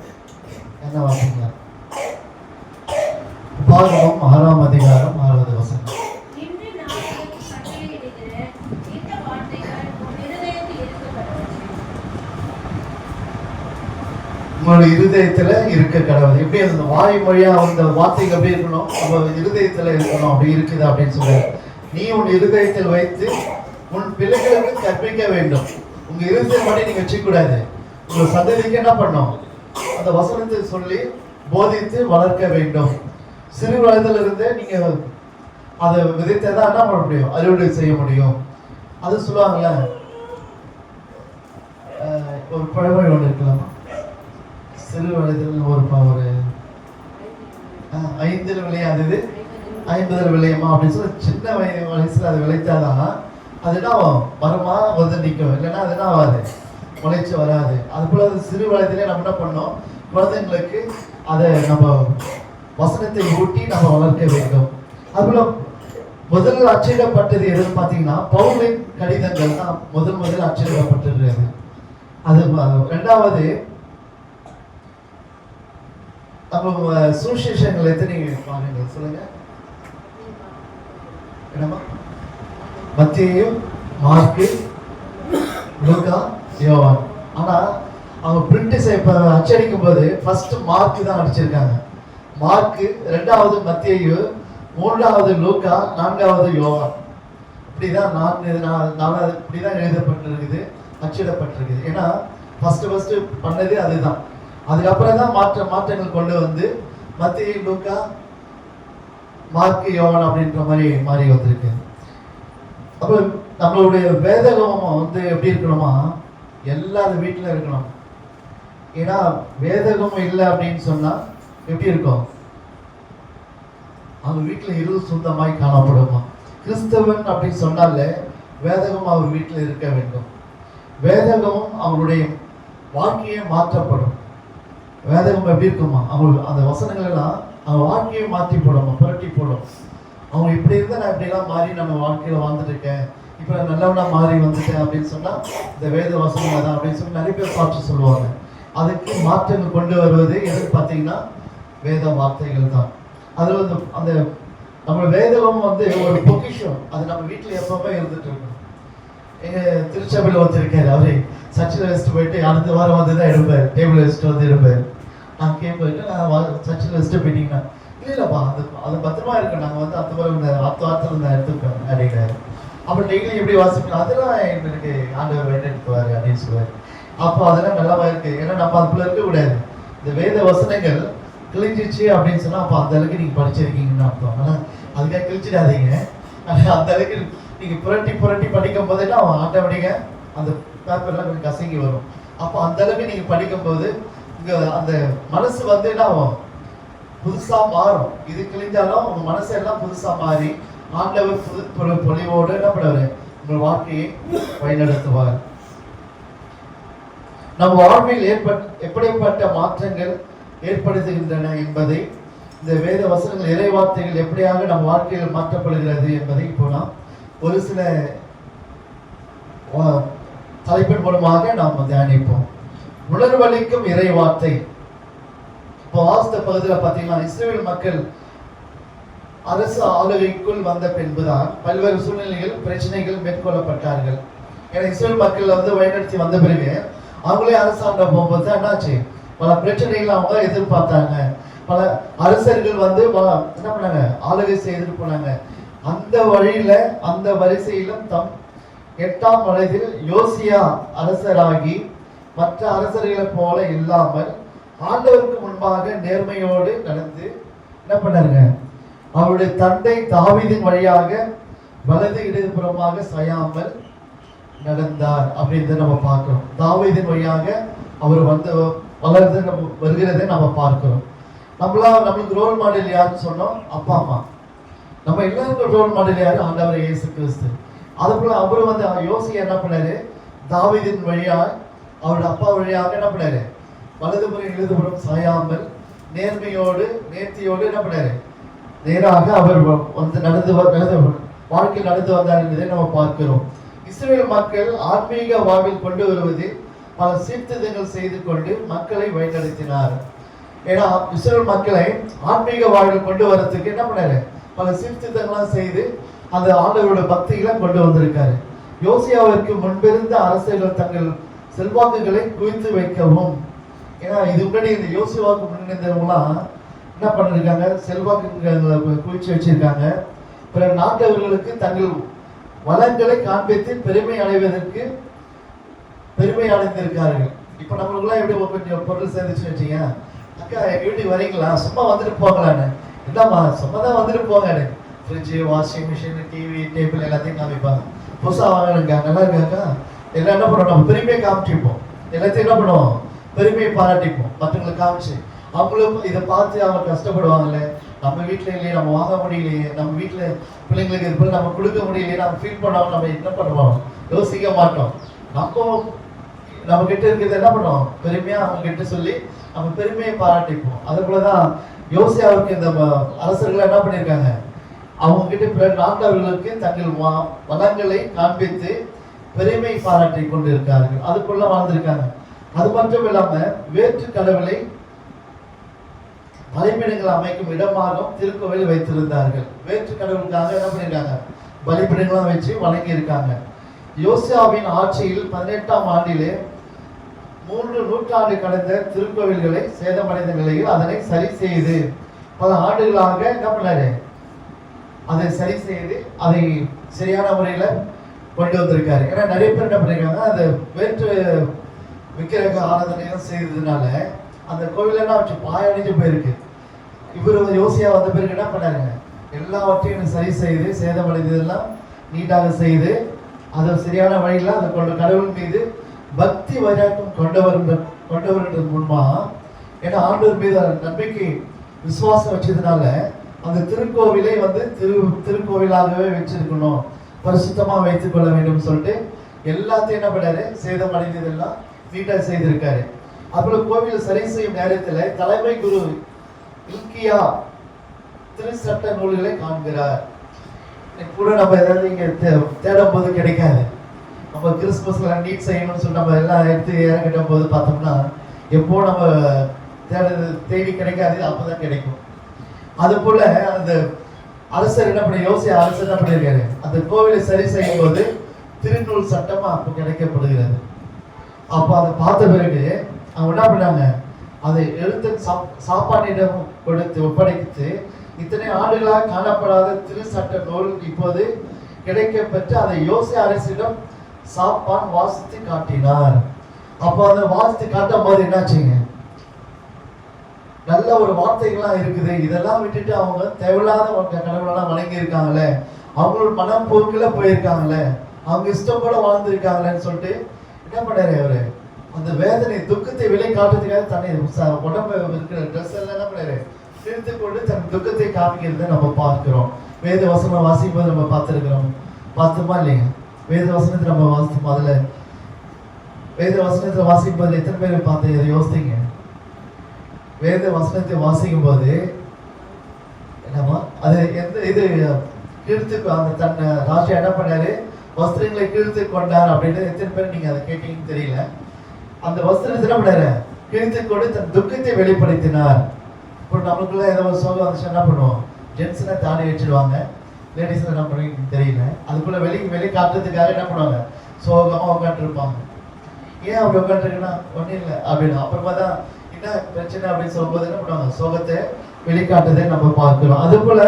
என்ன வாசிங்க? உபாகமம் 6ஆம் அதிகாரம் 6வது வசனம். உங்களுடைய இருதயத்துல இருக்க கடவுள். எப்படி அந்த வாய்மொழியா அந்த வார்த்தைகள் எப்படி இருக்கணும், நம்ம இருதயத்துல இருக்கணும். அப்படி இருக்குது அப்படின்னு சொல்ல, நீ உன் இருதயத்தில் வைத்து உன் பிள்ளைகளுக்கு கற்பிக்க வேண்டும். உங்க இருதயம் மட்டும் நீங்க வச்சுக்க கூடாது, உங்க சந்ததிக்கு என்ன பண்ணும், அந்த வசனத்தை சொல்லி போதித்து வளர்க்க வேண்டும். சிறு வயதுல இருந்தே நீங்க அதை விதைத்ததான் என்ன பண்ண முடியும், அறுவடை செய்ய முடியும். அது சொல்லுவாங்கல்ல, ஒரு பழமொழி ஒன்று இருக்கலாமா, சிறு வயதில் ஒரு 5 விளையாதது 50 விளையுமா அப்படின்னு சொல்லி சின்ன வயசுல அதை விளைத்தாதான் அதுனா மரமா வந்து நிற்கும், இல்லைன்னா அதுனா ஆகாது, முளைச்சு வராது. அது போல சிறு வயதிலே நம்ம என்ன பண்ணோம், குழந்தைங்களுக்கு அதை நம்ம வசனத்தை ஊட்டி நம்ம வளர்க்க வேண்டும். அதுபோல முதல் அச்சிடப்பட்டது எதுன்னு பார்த்தீங்கன்னா பவுலின் கடிதங்கள் தான் முதல் அச்சிடப்பட்டிருக்கிறது. அது ரெண்டாவது நம்ம சுவிசேஷங்கள் எத்தனை பாருங்கள் சொல்லுங்க. என்னமா? மத்தேயு, மார்க்கு, லூக்கா, யோவான். ஆனா அவங்க பிரிண்ட் அச்சடிக்கும் போது ஃபர்ஸ்ட் மார்க் தான் அடிச்சிருக்காங்க. மார்க்கு, ரெண்டாவது மத்தேயு, மூன்றாவது லூக்கா, நான்காவது யோவான். இப்படிதான் நாலாவது இப்படிதான் எழுதப்பட்டிருக்குது, அச்சிடப்பட்டிருக்குது. ஏன்னா ஃபர்ஸ்ட் பண்ணது அதுதான். அதுக்கப்புறம் தான் மாற்றங்கள் கொண்டு வந்து மத்தேயு, லூக்கா, மார்க்கு, யோவான் அப்படின்ற மாதிரி மாறி வந்திருக்கு. அப்போ நம்மளுடைய வேதகம் வந்து எப்படி இருக்கணுமா, எல்லாரும் வீட்டில் இருக்கணும். ஏன்னா வேதகம் இல்லை அப்படின்னு சொன்னா எப்படி இருக்கும், அவங்க வீட்டில் இருள் சொந்தமாய் காணப்படுமா. கிறிஸ்தவன் அப்படின்னு சொன்னாலே வேதகம் அவர் வீட்டில் இருக்க வேண்டும். வேதகமும் அவங்களுடைய வாழ்க்கையை மாற்றப்படும். வேதகம் எப்படி இருக்குமா, அவங்க அந்த வசனங்கள் எல்லாம் அவங்க வாழ்க்கையை மாற்றி போடும், புரட்டி போடும். அவங்க இப்படி இருந்தால் நான் இப்படிலாம் மாறி நம்ம வாழ்க்கையில் வாழ்ந்துட்டு இருக்கேன், இப்போ நான் நல்லவனா மாறி வந்துட்டேன் அப்படின்னு சொன்னால் இந்த வேத வசனங்கள் தான் அப்படின்னு சொல்லி நிறைய பேர் சாட்சி சொல்லுவாங்க. அதுக்கு மாற்றங்கள் கொண்டு வருவது எதுன்னு பார்த்தீங்கன்னா வேத வார்த்தைகள் தான். அதில் வந்து அந்த நம்ம வேதகம் வந்து ஒரு பொக்கிஷம், அது நம்ம வீட்டில் எப்பவுமே இருந்துட்டு இருக்கணும். எங்கள் திருச்சபையில் வச்சிருக்காரு, அவரே சர்ச்சில் வச்சுட்டு போயிட்டு அடுத்த வாரம் வந்து தான் எடுப்பார், டேபிள் வச்சுட்டு வந்து எடுப்பார். நான் கேட்பேன், நான் சர்ச்சில் வச்சுட்டு போயிட்டீங்கன்னா இல்லைப்பா அது பத்திரமா இருக்கு, நாங்கள் வந்து அடுத்த வாரத்தில் நான் எடுத்துப்பேன் அப்படிங்கிறாரு. அப்புறம் டெய்லி எப்படி வாசிப்பேன், அதெல்லாம் எனக்கு ஆண்டவர் வேண்டெடுத்துவார் அப்படின்னு சொல்லுவார். அப்போ அதெல்லாம் நல்லாவா இருக்கு. ஏன்னா நம்ம அதுக்குள்ள இருக்கக்கூடாது. இந்த வேத வசனங்கள் கிழிஞ்சிச்சு அப்படின்னு சொன்னா அப்போ அந்த அளவுக்கு நீங்க படிச்சிருக்கீங்கன்னு அர்த்தம். ஆனால் அதுக்காக கிழிச்சிடாதீங்க. அந்த அளவுக்கு நீங்க புரட்டி படிக்கும் போதுன்னா அவன் ஆட்டோமேட்டிக்கா அந்த பேப்பர்லாம் கொஞ்சம் கசங்கி வரும். அப்போ அந்த அளவுக்கு நீங்க படிக்கும் போது இங்க அந்த மனசு வந்து என்ன ஆகும், புதுசா மாறும். இது கிழிஞ்சாலும் உங்க மனசு எல்லாம் புதுசா மாறி ஆண்டவர் புது பொலிவோடு என்ன பண்ணுவாரு, உங்கள் வாழ்க்கையை வழிநடத்துவார். நம் வாழ்வில் எப்படிப்பட்ட மாற்றங்கள் ஏற்படுத்துகின்றன என்பதை, இந்த வேத வசனங்கள் இறை வார்த்தைகள் எப்படியாக நம் வாழ்க்கையில் மாற்றப்படுகிறது என்பதை இப்போ நாம் ஒரு சில தலைப்பின் மூலமாக நாம் தியானிப்போம். உணர்வளிக்கும் இறை வார்த்தை. இப்போ வாஸ்த பகுதியில் பார்த்தீங்கன்னா இஸ்ரேல் மக்கள் அரசு ஆளுகைக்குள் வந்த பின்புதான் பல்வேறு சூழ்நிலைகள் பிரச்சனைகள் மேற்கொள்ளப்பட்டார்கள். ஏன்னா இஸ்ரேல் மக்கள் வந்து வழிநடத்தி வந்த பிறகு அவங்களே அரசாண்ட போகும்போது என்னாச்சு, பல பிரச்சனைகள் அவங்க எதிர்பார்த்தாங்க. பல அரசர்கள் வந்து என்ன பண்ணாங்க, ஆளுகை செய்துட்டு போனாங்க. அந்த வழியில அந்த வரிசையிலும் தம் 8ஆம் வயதில் யோசியா அரசராகி மற்ற அரசர்களை போல இல்லாமல் ஆண்டவருக்கு முன்பாக நேர்மையோடு நடந்து என்ன பண்ணாருங்க, அவருடைய தந்தை தாவீதின் வழியாக வலது இடதுபுறமாக சாயாமல் நடந்தார் அப்படின்றத நம்ம பார்க்கிறோம். தாவீதின் வழியாக அவர் வந்து வளர்ந்து நம்ம வருகிறதை நம்ம பார்க்கிறோம். நம்மளுக்கு ரோல் மாடல் யாருன்னு சொன்னோம், அப்பா அம்மா. நம்ம எல்லாருக்கும் ரோல் மாடல் யாரு, ஆண்டவர் இயேசு கிறிஸ்து. அதுபோல அவரு வந்து யோசியா என்ன பண்ணாரு, தாவீதின் வழியாக அவருடைய அப்பா வழியாக என்ன பண்ணாரு, வலதுபுறம் இடதுபுறம் சாயாமல் நேர்மையோடு நேர்த்தியோடு என்ன பண்ணாரு, நேராக அவர் வந்து வாழ்க்கையில் நடந்து வந்தார் என்பதை நம்ம பார்க்கிறோம். இஸ்ரேல் மக்கள் ஆன்மீக வாழ்வில் கொண்டு வருவதில் பல சீர்திருத்தங்கள் செய்து கொண்டு மக்களை வழிநடத்தினார். ஏன்னா இஸ்ரேல் மக்களை ஆன்மீக வாழ்வில் கொண்டு வரதுக்கு என்ன பண்ணாரு, பல சீர்திருத்தங்கள்லாம் செய்து அந்த ஆண்டவரோட பக்திகளை கொண்டு வந்திருக்காரு. யோசியாவிற்கு முன்பிருந்த அரசர்கள் தங்கள் செல்வாக்குகளை குவித்து வைக்கவும், ஏன்னா இது முன்னாடி இந்த யோசியாவுக்கு முன்னிருந்தவங்களாம் என்ன பண்ணிருக்காங்க, செல்வாக்குகளை குவிச்சு வச்சிருக்காங்க. பிற நாட்டவர்களுக்கு தங்கள் வளங்களை காண்பித்து பெருமை அடைந்திருக்கார்கள். இப்ப நம்மளுக்குலாம் எப்படி கொஞ்சம் பொருள் சேர்ந்துச்சு வச்சீங்க, அக்கா எங்க வீட்டுக்கு வரீங்களா, சும்மா வந்துட்டு போகலான்னு. என்னம்மா சும்மா தான் வந்துட்டு போங்க, fridge, washing machine, TV, table எல்லாத்தையும் காமிப்பாங்க. புதுசாக வாங்கணுங்க, நல்லா இருக்காக்கா, எல்லாம் என்ன பண்ணுவோம், நம்ம பெருமையை காமிச்சிப்போம். எல்லாத்தையும் என்ன பண்ணுவோம், பெருமையை பாராட்டிப்போம் மற்றவங்களுக்கு காமிச்சு. அவங்களும் இதை பார்த்து அவங்க கஷ்டப்படுவாங்கல்ல, நம்ம வீட்டுல இல்லையே, நம்ம வாங்க முடியலையே, நம்ம வீட்டுல பிள்ளைங்களுக்கு இது போல நம்ம கொடுக்க முடியலையே, நம்ம ஃபீல் பண்ணாம நம்ம என்ன பண்ணுவோம், யோசிக்க மாட்டோம். நம்ம கிட்ட இருக்கிறது என்ன பண்ணுவோம், பெருமையா அவங்க கிட்ட சொல்லி நம்ம பெருமையை பாராட்டிப்போம். அது போலதான் யோசியாவுக்கு இந்த அரசர்கள் என்ன பண்ணியிருக்காங்க, அவங்க கிட்ட பிற நாட்டவர்களுக்கு தங்கள் வளங்களை காண்பித்து பெருமை பாராட்டி கொண்டு இருக்கார்கள். அதுக்குள்ள வாழ்ந்திருக்காங்க. அது மட்டும் இல்லாம வேற்று கடவுளை பலிபீடங்கள் அமைக்கும் இடமாக திருக்கோவில் வைத்திருந்தார்கள். வேற்று கடவுளுக்காக என்ன பண்ணிருக்காங்க, பலிபீடங்களாம் வச்சு வணங்கி இருக்காங்க. யோசியாவின் ஆட்சியில் 18ஆம் ஆண்டிலே 3 நூற்றாண்டு கடந்த திருக்கோவில்களை சேதமடைந்த நிலையில் அதனை சரி செய்து பல ஆண்டுகளாக என்ன பண்ணாரு, அதை சரி செய்து அதை சரியான முறையில கொண்டு வந்திருக்காரு. ஏன்னா நிறைய பேர் என்ன பண்ணிருக்காங்க, அந்த வேற்று விக்கிரக ஆராதனையும் செய்ததுனால அந்த கோவிலெல்லாம் வச்சு பாயடைஞ்சு போயிருக்கு. இவர் யோசியா வந்த பிறகு என்ன பண்ணாருங்க, எல்லாவற்றையும் சரி செய்து சேதமடைந்ததெல்லாம் நீட்டாக செய்து அதை சரியான வழியில் அதை கொண்ட கடவுள் மீது பக்தி வைராக்கம் கொண்டவர்ன்றது முன்மா. ஏன்னா ஆண்டவர் மீது நம்பிக்கை விசுவாசம் வச்சதுனால அந்த திருக்கோவிலை வந்து திருக்கோவிலாகவே வச்சிருக்கணும், பரிசுத்தமா வைத்துக் கொள்ள வேண்டும் சொல்லிட்டு எல்லாத்தையும் என்ன பண்ணாரு, சேதமடைந்ததெல்லாம் நீட்டா செய்திருக்காரு. அப்புறம் கோவில் சரி செய்யும் நேரத்துல தலைமை குரு இல்கியா திருச்சட்ட நூல்களை காண்கிறார். கூட நம்ம ஏதாவது இங்க தேடும் போது கிடைக்காது. நம்ம கிறிஸ்துமஸ்ல நீட் செய்யணும்னு சொல்லி நம்ம எல்லாம் எடுத்து இறங்கிட்ட போது பார்த்தோம்னா எப்போ நம்ம தேடி கிடைக்காது, அப்பதான் கிடைக்கும். அது போல அந்த அரசர் என்ன பண்ணி யோசிய அரசர் என்ன பண்ணியிருக்காரு, அந்த கோவிலை சரி செய்யும் போது திருநூல் சட்டமா அப்போ கிடைக்கப்படுகிறது. அப்ப அதை பார்த்த பிறகு அவங்க என்ன பண்ணாங்க, அதை எழுத்து சாப்பாட்டிடம் கொடுத்து ஒப்படைத்து இத்தனை ஆண்டுகளாக காணப்படாத திரு சட்ட நூல் இப்போது கிடைக்கப்பெற்று அதை யோசிய அரசிடம் சாப்பான் வாசித்து காட்டினார். அப்போ அதை வாசித்து காட்டும் போது என்னாச்சுங்க, நல்ல ஒரு வார்த்தைகள்லாம் இருக்குது. இதெல்லாம் விட்டுட்டு அவங்க தேவையில்லாத கடவுளெல்லாம் வணங்கி இருக்காங்களே, அவங்களோட மனம் போக்குல போயிருக்காங்களே, அவங்க இஷ்டம் போல வாழ்ந்துருக்காங்களேன்னு சொல்லிட்டு என்ன பண்ணாரு அவரு, அந்த வேதனை துக்கத்தை விலை காட்டுறதுக்காக தன்னை உடம்பு இருக்கிற ட்ரெஸ் எல்லாம் என்ன பண்ணாரு பிரித்து கொண்டு தன் துக்கத்தை காமிக்கிறத நம்ம பார்க்கிறோம். வேத வசனம் வாசிக்கும் போது நம்ம பார்த்துருக்கிறோம், பார்த்தோமா இல்லைங்க? வேத வசனத்தை நம்ம வாசிப்போம். அதுல வேத வசனத்தை வாசிக்கும் போது எத்தனை பேர் பார்த்து இதை யோசித்தீங்க? வேத வசனத்தை வாசிக்கும் போது என்னமா அது எந்த இது கிழித்து அந்த தன்னை ராஜா என்ன பண்ணாரு, வஸ்திரங்களை கிழித்து கொண்டார் அப்படின்னு எத்தனை பேர் நீங்க அதை கேட்டீங்கன்னு தெரியல. அந்த வஸ்திரத்தை என்ன பண்ணாரு, கிழித்து கொண்டு தன் துக்கத்தை வெளிப்படுத்தினார். இப்போ நமக்குள்ள ஏதோ ஒரு சோகம் வந்துச்சு என்ன பண்ணுவோம், ஜென்ஸ்னா தாடி வச்சிடுவாங்க, லேடிஸ் என்ன பண்ணுவீங்கன்னு தெரியல. அதுக்குள்ள வெளி காட்டுறதுக்காக என்ன பண்ணுவாங்க, சோகமா உட்காந்துருப்பாங்க. ஏன் அப்படி உட்காந்துருக்குன்னா ஒன்றும் இல்லை அப்படின்னு. அப்புறமா தான் என்ன பிரச்சனை அப்படின்னு சொல்லும்போது என்ன பண்ணுவாங்க, சோகத்தை வெளிக்காட்டுறதை நம்ம பார்க்கிறோம். அது போல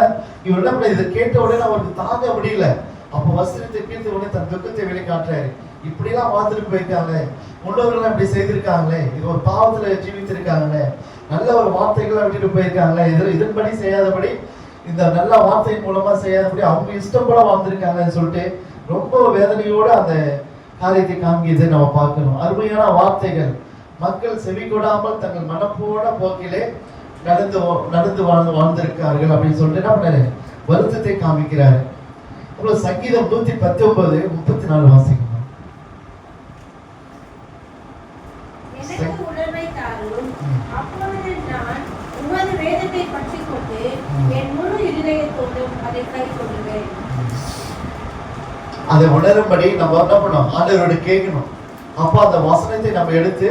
இவர் என்ன பண்ண, இதை கேட்ட உடனே அவருக்கு தாங்க முடியல. அப்போ வஸ்திரத்தை கீழ்த்த உடனே தன் துக்கத்தை வெளிக்காட்டுறாரு. இப்படிலாம் வாழ்ந்துட்டு போயிருக்காங்க, முன்னோர்கள் இப்படி செய்திருக்காங்களே, இது ஒரு பாவத்துல ஜீவித்திருக்காங்களே, நல்ல ஒரு வார்த்தைகளை விட்டுட்டு போயிருக்காங்களே, இதன்படி செய்யாதபடி இந்த நல்ல வார்த்தை மூலமா செய்யாதபடி அவங்க இஷ்டம் போல வாழ்ந்திருக்காங்கன்னு சொல்லிட்டு ரொம்ப வேதனையோட அந்த காரியத்தை காண்கிறதை நம்ம பார்க்கணும். அருமையான வார்த்தைகள், மக்கள் செவி கொடாமல் தங்கள் மனப்போட போக்கிலே நடந்து வாழ்ந்திருக்கார்கள் அப்படின்னு சொல்லிட்டு என்ன பண்ணாரு, வருத்தத்தை காமிக்கிறாரு. உங்களுக்கு சங்கீதம் 119:34 வாசிக்கணும். அதை உணரும்படி நம்ம என்ன பண்ணோம், ஆண்டவரோட கேட்கணும். அப்போ அந்த வசனத்தை நம்ம எடுத்து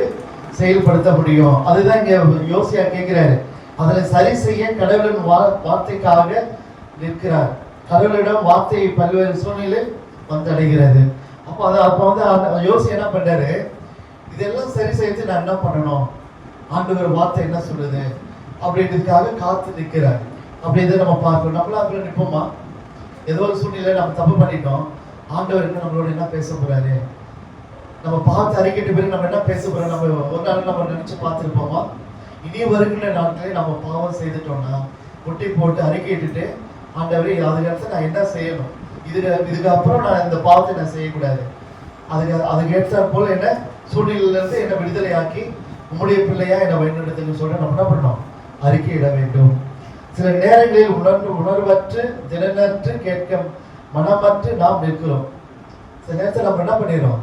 செயல்படுத்த முடியும். அதுதான் இங்க யோசியா கேட்கிறாரு. அதனை சரி செய்ய கடவுளின் வார்த்தைக்காக நிற்கிறார். கடவுளிடம் வார்த்தை பல்வேறு சூழ்நிலை வந்தடைகிறது. அப்போ வந்து யோசி என்ன பண்றாரு, இதெல்லாம் சரி செய்து நான் என்ன பண்ணணும், ஆண்டவர் வார்த்தை என்ன சொல்லுது அப்படின்றதுக்காக காத்து நிற்கிறார். அப்படி இதை நம்ம பார்க்கணும். நம்மளும் அப்படி நிற்போமா? ஏதோ ஒரு சூழ்நிலை நம்ம தப்பு பண்ணிட்டோம், ஆண்டவருக்கு நம்மளோட என்ன பேச போறாரு, நம்ம பார்த்து அறிக்கிட்ட பிறகு நம்ம என்ன பேச போறோம், நம்ம ஒரு நாள் நம்ம நினைச்சு பார்த்துருப்போமா? இனி வருகின்ற நாட்களே நம்ம பாவம் செய்துட்டோம்னா முட்டி போட்டு அறிக்கையிட்டு, ஆண்டவரே அதுக்கடுத்து நான் என்ன செய்யணும், இதுக்கு அப்புறம் நான் இந்த பாவத்தை நான் செய்யக்கூடாது, அதுக்கு ஏற்ற போல என்ன சூழ்நிலையில இருந்து என்னை விடுதலையாக்கி உம்முடைய பிள்ளையா என்னை வழிநடத்துன்னு சொல்ற நம்ம என்ன பண்ணணும், அறிக்கையிட வேண்டும். சில நேரங்களில் உணர்வற்று திறனற்று கேட்க மனமற்று நாம் நிற்கிறோம். சில நேரத்தில் நம்ம என்ன பண்ணிடுறோம்,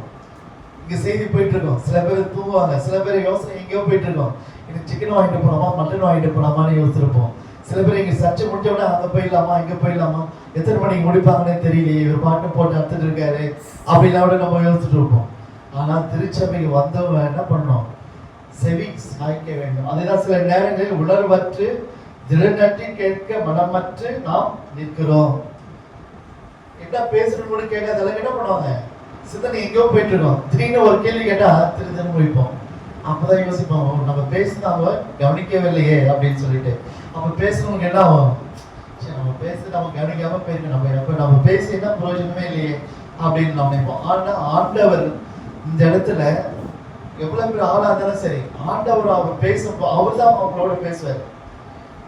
இங்க செய்தி போயிட்டு இருக்கோம், சில பேர் தூங்குவாங்க, சில பேர் யோசனை எங்கேயோ போயிட்டு இருக்கோம், இது சிக்கன் வாங்கிட்டு போலாமா மட்டன் வாங்கிட்டு போலாமான்னு யோசிச்சிருப்போம். சில பேர் இங்க சர்ச்சை முடிஞ்ச உடனே அங்க போயிடலாமா இங்க போயிடலாமா, எத்தனை மணிக்கு முடிப்பாங்கன்னே தெரியலையே, இவர் பாட்டு போட்டு அத்துட்டு இருக்காரு அப்படின்னா கூட நம்ம யோசிச்சுட்டு இருப்போம். ஆனா திருச்சபைக்கு வந்தவங்க என்ன பண்ணணும், செவி சாய்க்க வேண்டும். அதுதான் சில நேரங்களில் உணர்வற்று திறனற்றி கேட்க மனமற்று நாம் நிற்கிறோம். என்ன பேசணும் கூட கேட்காதெல்லாம் என்ன பண்ணுவாங்க, சிந்தனை எங்கேயோ போயிட்டு இருக்கோம், திடீர்னு ஒரு கேள்வி கேட்டா திருத்தன்னு போய்ப்போம். அப்பதான் யோசிப்போம், நம்ம பேசுனாங்க கவனிக்கவே இல்லையே அப்படின்னு சொல்லிட்டு. அப்ப பேசணும்னு என்ன ஆகும், சரி நம்ம பேச நம்ம கவனிக்காம போயிருக்கோம், நம்ம பேசி என்ன பிரயோஜனமே இல்லையே அப்படின்னு நம்ம நினைப்போம். ஆனா ஆண்டவர் இந்த இடத்துல எவ்வளவு பேர் ஆளா இருந்தாலும் சரி, ஆண்டவர் அவர் பேசும் அவர் தான் அவங்களோட பேசுவார்.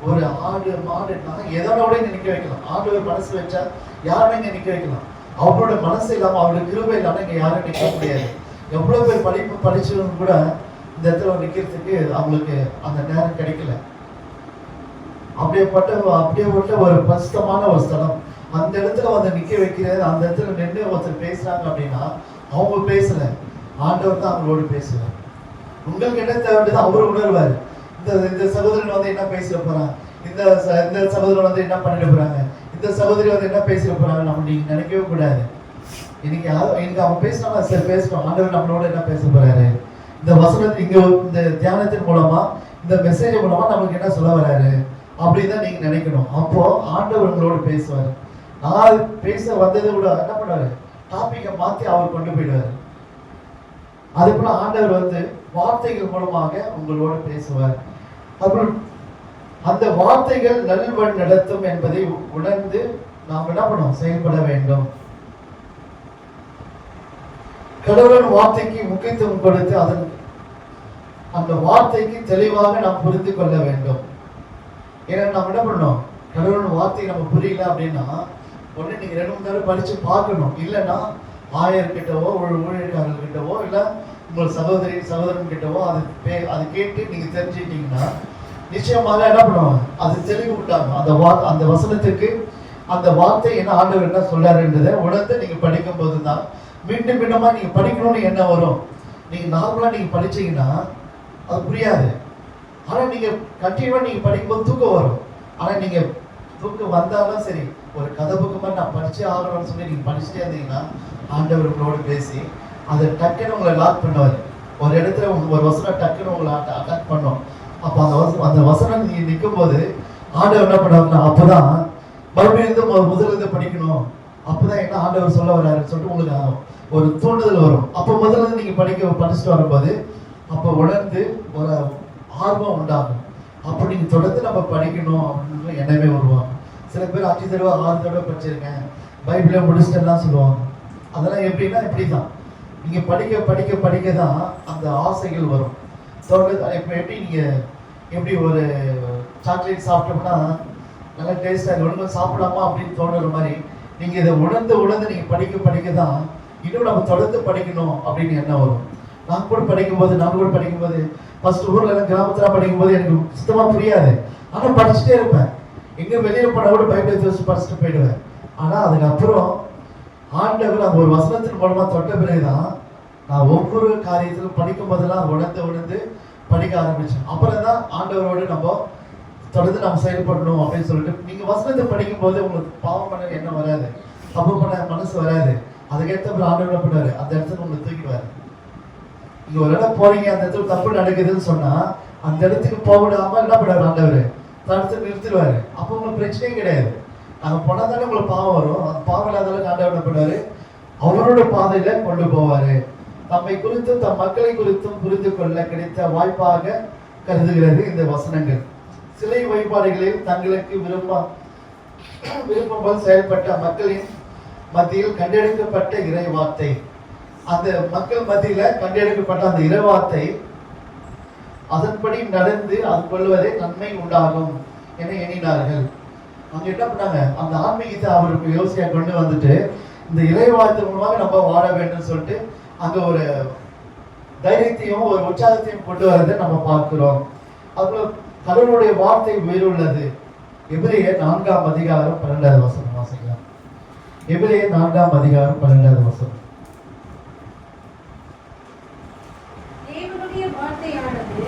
ஒரு ஆடு மாடுனா எதோட நிக்க வைக்கலாம், ஆண்டவர் மனசு வச்சா யாருமே இங்க நிக்க வைக்கலாம். அவரோட மனசு இல்லாம அவரோட கிருபை இல்லாம இங்க யாரும் நிக்க முடியாது. எவ்வளவு பேர் படிச்சவங்க கூட இந்த இடத்துல நிக்கிறதுக்கு அவங்களுக்கு அந்த நேரம் கிடைக்கல. அப்படியேப்பட்ட ஒரு பரிசுத்தமான ஒரு ஸ்தலம், அந்த இடத்துல வந்து நிக்க வைக்கிறது, அந்த இடத்துல நின்று ஒருத்தர் பேசுறாங்க அப்படின்னா அவங்க பேசல, ஆண்டவர் தான் அவங்களோட பேசுவார். உங்களுக்கு என்ன தேவைன்னு அவரு உணர்வாரு. இந்த சகோதரன் வந்து என்ன பேசிட போறாங்க, இந்த சகோதரன் வந்து என்ன பண்ணிட்டு போறாங்க, இந்த சகோதரி வந்து என்ன பேசிட போறாங்க, நம்ம நீங்க நினைக்கவே கூடாது. இன்னைக்கு அவங்க பேசினா சரி பேசணும், ஆண்டவர் நம்மளோட என்ன பேச போறாரு, இந்த வசனத்தை இங்க இந்த தியானத்தின் மூலமா இந்த மெசேஜ் மூலமா நமக்கு என்ன சொல்ல வராரு அப்படின்னு தான் நீங்க நினைக்கணும். அப்போ ஆண்டவர் உங்களோட பேசுவார். நான் பேச வந்ததை கூட என்ன பண்ணுவாரு, டாபிக்கை மாத்தி அவர் கொண்டு போயிடுவாரு. அதே போல ஆண்டவர் வந்து வார்த்தைகள் மூலமாக உங்களோட பேசுவார். அப்புறம் அந்த வார்த்தைகள் நல்வழி நடத்தும் என்பதை உணர்ந்து நாம் என்ன பண்ணோம், செயல்பட வேண்டும். கடவுளின் வார்த்தைக்கு முக்கியத்துவம் கொடுத்து அந்த வார்த்தைக்கு தெளிவாக நாம் புரிந்து கொள்ள வேண்டும். ஏன்னா நம்ம என்ன பண்ணணும், கடவுளின் வார்த்தை நம்ம புரியல அப்படின்னா உடனே நீங்க 2-3 தடவை படிச்சு பார்க்கணும். இல்லைன்னா ஆயர்கிட்டவோ ஒரு ஊழியர்காரர்கிட்டவோ இல்லை உங்கள் சகோதரன் கிட்டவோ அது கேட்டு நீங்க தெரிஞ்சுக்கிட்டீங்கன்னா நிச்சயமாக என்ன பண்ணுவாங்க, அது தெளிவு விட்டாங்க. அந்த வசனத்துக்கு அந்த வார்த்தை என்ன ஆண்டவர் என்ன சொல்றாருன்றதை உணர்ந்து நீங்க படிக்கும் போதுதான் மீண்டும் மீண்டுமா நீங்க படிக்கணும்னு என்ன வரும். நீங்க நார்மலா நீங்க படிச்சீங்கன்னா அது புரியாது. ஆனா நீங்க கண்டிப்பா நீங்க படிக்கும்போது தூக்கம் வரும். ஆனா நீங்க தூக்கம் வந்தாலும் சரி, ஒரு கதை புக்கமா நான் படிச்சே ஆகணும்னு சொல்லி நீங்க படிச்சுட்டே இருந்தீங்கன்னா ஆண்டவர் உங்களோட பேசி அதை டக்குன்னு உங்களை லாக் பண்ணுவார். ஒரு இடத்துல ஒரு வசனம் டக்குன்னு உங்களை அட்டாக் பண்ணும். அப்போ அந்த வசனம் நீங்க நிற்கும் போது ஆண்டவர் என்ன பண்ணுவாருன்னா அப்பதான் மறுபடியும் இருந்து முதலிருந்து படிக்கணும், அப்பதான் என்ன ஆண்டவர் சொல்ல வர்றாருன்னு சொல்லிட்டு உங்களுக்கு ஒரு தூண்டுதல் வரும். அப்போ முதல்ல நீங்க படிச்சுட்டு வரும்போது அப்போ உணர்ந்து ஒரு ஆர்வம் உண்டாகும். அப்போ நீங்க தொடர்ந்து நம்ம படிக்கணும் அப்படின்னு எண்ணமே வருவாங்க. சில பேர் 5 தடவை 6 தடவை படிச்சிருக்கேன், பைபிளை முடிச்சுட்டெல்லாம் சொல்லுவாங்க. அதெல்லாம் எப்படின்னா இப்படிதான், நீங்க படிக்க தான் அந்த ஆசைகள் வரும். தொடர்ந்து இப்போ எப்படி ஒரு சாக்லேட் சாப்பிட்டோம்னா நல்லா டேஸ்டாக ஒழுங்கு சாப்பிடாமா அப்படின்னு தோணுற மாதிரி நீங்க இதை உணர்ந்து நீங்க படிக்க தான் இன்னும் நம்ம தொடர்ந்து படிக்கணும் அப்படின்னு என்ன வரும். நான் கூட படிக்கும்போது ஃபர்ஸ்ட் ஊர்ல எல்லாம் கிராமத்துல படிக்கும்போது எனக்கு சுத்தமா புரியாது. ஆனா படிச்சுட்டே இருப்பேன், எங்க வெளியில போனா கூட பைபிளை படிச்சுட்டு போயிடுவேன். ஆனா அதுக்கப்புறம் ஆண்டவர் அந்த ஒரு வசனத்தின் மூலமா தொட்ட பிறகுதான் நான் ஒவ்வொரு காரியத்திலும் படிக்கும் போதெல்லாம் உணர்ந்து படிக்க ஆரம்பிச்சேன். அப்புறம் தான் ஆண்டவரோடு நம்ம தொடர்ந்து நம்ம செயல்படணும் அப்படின்னு சொல்லிட்டு நீங்க வசனத்தை படிக்கும் போது உங்களுக்கு பாவம் பண்ண எண்ணம் வராது, தப்பு பண்ண மனசு வராது. அதுக்கேற்ற ஆண்டவர் பண்ணுவாரு, அந்த இடத்துல உங்களுக்கு தூக்கிடுவாரு. நீங்க ஒரு இடம் போறீங்க, அந்த இடத்துல தப்பு நடக்குதுன்னு சொன்னா அந்த இடத்துக்கு போகாம என்ன பண்ணுவாரு, ஆண்டவர் தடுத்து நிறுத்திடுவாரு. அப்போ உங்களுக்கு பிரச்சனையே கிடையாது. நாங்க போனா தானே உங்களுக்கு பாவம் வரும். அந்த பாவம் இல்லாத அளவுக்கு ஆண்டவர் என்ன பண்ணுவாரு, அவரோட பாதையில கொண்டு போவாரு. நம்மை குறித்தும் தம் மக்களை குறித்தும் புரிந்து கொள்ள கிடைத்த வாய்ப்பாக கருதுகிறது இந்த வசனங்கள். சிலை வழிபாடுகளில் தங்களுக்கு விருப்பம் போல் செயல்பட்ட மக்களின் மத்தியில் கண்டெடுக்கப்பட்ட இறை வார்த்தை, அந்த மக்கள் மத்தியில கண்டெடுக்கப்பட்ட அந்த இறை வார்த்தை அதன்படி நடந்து அது கொள்வதே நன்மை உண்டாகும் என எண்ணினார்கள். அங்க என்ன பண்ணாங்க, அந்த ஆன்மீகத்தை அவருக்கு யோசனையா கொண்டு வந்துட்டு இந்த இறை வார்த்தை மூலமாக நம்ம வாழ வேண்டும் சொல்லிட்டு அங்க ஒரு தைரியத்தையும் ஒரு உற்சாகத்தையும் கொண்டு வரதை நம்ம பார்க்கிறோம். அப்புறம் கடவுளுடைய வார்த்தை உயிருள்ளது, எபிரேயர் 4ஆம் அதிகாரம் 12வது வசனம் வாசிக்கலாம். எபிரேயர் 4ஆம் அதிகாரம் 12வது வசனம். தேவனுடைய வார்த்தையானது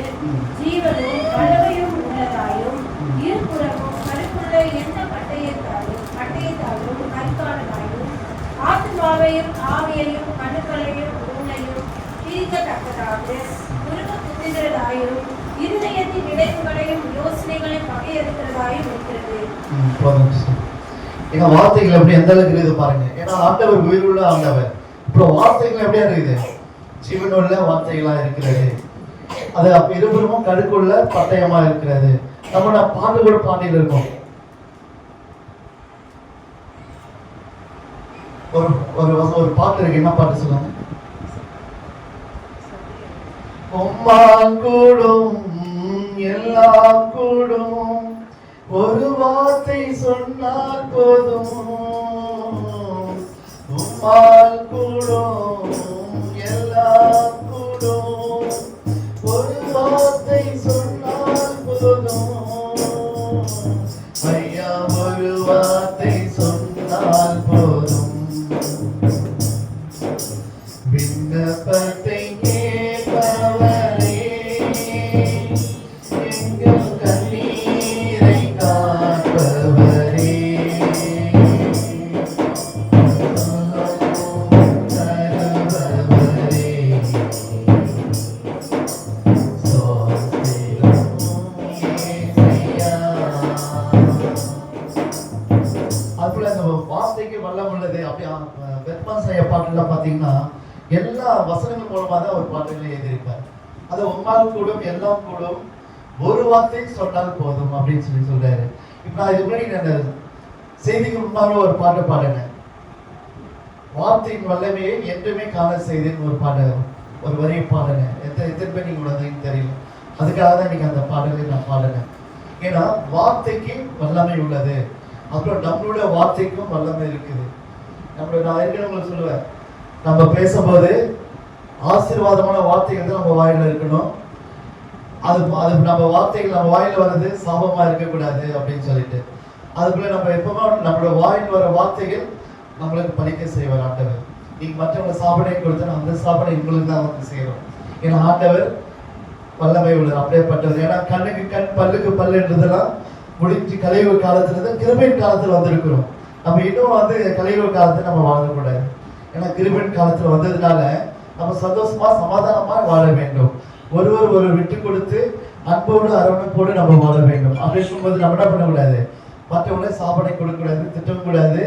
ஜீவனும் வல்லமையும் உள்ளதாயும் இருபுறமும் கருப்புள்ள எந்த பட்டயத்தாலும் கற்கானதாயும் ஆத்மாவையும் ஆவியையும் கணுக்களையும் ஊனையும் பிரிக்கத்தக்கதாக குறுக குத்துகிறதாயும் இருதயத்தின் நினைவுகளையும் யோசனைகளையும் வகையறுக்கிறதாயும் இருக்கிறது. ஏன்னா வார்த்தைகள் எப்படி எந்த அளவுக்கு இருக்குது பாருங்க. ஏன்னா ஆண்டவர் உயிருள்ள ஆண்டவர். இப்போ வார்த்தைகள் எப்படியா இருக்குது? ஜீவனுள்ள வார்த்தைகளா இருக்கிறது. அது அப்ப இருபுறமும் கடுக்குள்ள பட்டயமா இருக்கிறது. நம்ம பாட்டு கூட பாண்டியில் இருக்கோம். ஒரு பாட்டு இருக்கு. என்ன பாட்டு சொல்லுங்க? உம்மால் கூடும் எல்லாம் கூடும், ஒரு வார்த்தை சொன்னால் போதும். உம்மால் கூடும் எல்லாம் கூடும், ஒரு வார்த்தை சொன்னால் போதும். ஐயா ஒரு வார்த்தை சொன்னால் போதும். விண்ணப்பத்தை கேட்பவரே, எங்கள் கண்ணீரை காப்பவரே, தருபவரே, சோஸ்திரம் இயேசையா. அதுபோல அந்த வார்த்தைக்கு வல்லம் உள்ளது. அப்படியே பெத்மாசைய பாட்டுல பாத்தீங்கன்னா எல்லா வசனங்கள் மூலமா தான் ஒரு பாட்டுகளை எழுதியிருப்பார். அது உம்மால் கூடும் எல்லாம் கூடும், ஒரு வார்த்தை சொன்னால் போதும் அப்படின்னு சொல்றாரு. இப்ப நான் இது முன்னாடி செய்திக்கு முன்னாலும் ஒரு பாட்டு பாடினேன். வார்த்தையின் வல்லமையை என்றுமே காண செய்தேன் ஒரு ஒரு வரியை பாடினேன். எத்தனை பேர் நீங்க உணர்ந்தீங்கன்னு தெரியல. அதுக்காக தான் இன்னைக்கு அந்த பாடலை நான் பாடினேன். ஏன்னா வார்த்தைக்கு வல்லமை உள்ளது. அப்புறம் நம்மளுடைய வார்த்தைக்கும் வல்லமை இருக்குது. நான் இருக்கிறவங்களுக்கு சொல்லுவேன், நம்ம பேசும்போது ஆசீர்வாதமான வார்த்தைகள் தான் நம்ம வாயில இருக்கணும். அது நம்ம வார்த்தைகள் நம்ம வாயில வர்றது சாபமா இருக்கக்கூடாது அப்படின்னு சொல்லிட்டு, அதுக்குள்ள நம்ம எப்பவுமே நம்மளோட வாயில் வர வார்த்தைகள் நம்மளுக்கு பலிக்க செய்வார் ஆண்டவர். நீங்க மற்றவங்க சாப்பிடை கொடுத்தா அந்த சாப்பிடை உங்களுக்கு தான் வந்து செய்யறோம். ஏன்னா ஆண்டவர் வல்லமை உள்ளது, அப்படியேப்பட்டது. ஏன்னா கண்ணுக்கு கண் பல்லுக்கு பல்லுன்றதெல்லாம் முடிஞ்சு கலியுக காலத்துல இருந்து கிருபையின் காலத்துல வந்திருக்கிறோம். நம்ம இன்னும் கலியுக காலத்துல நம்ம வாழக்கூடாது. ஏன்னா கிருபையின் காலத்துல வந்ததுனால நம்ம சந்தோஷமா சமாதானமா வாழ வேண்டும். ஒருவர் விட்டு கொடுத்து அன்போடு அரவணைப்போடு நம்ம வாழ வேண்டும். அப்படி இருக்கும்போது நம்ம என்ன பண்ணக்கூடாது, மற்றவங்கள சாப்பாடை கொடுக்கக்கூடாது, திட்டக்கூடாது,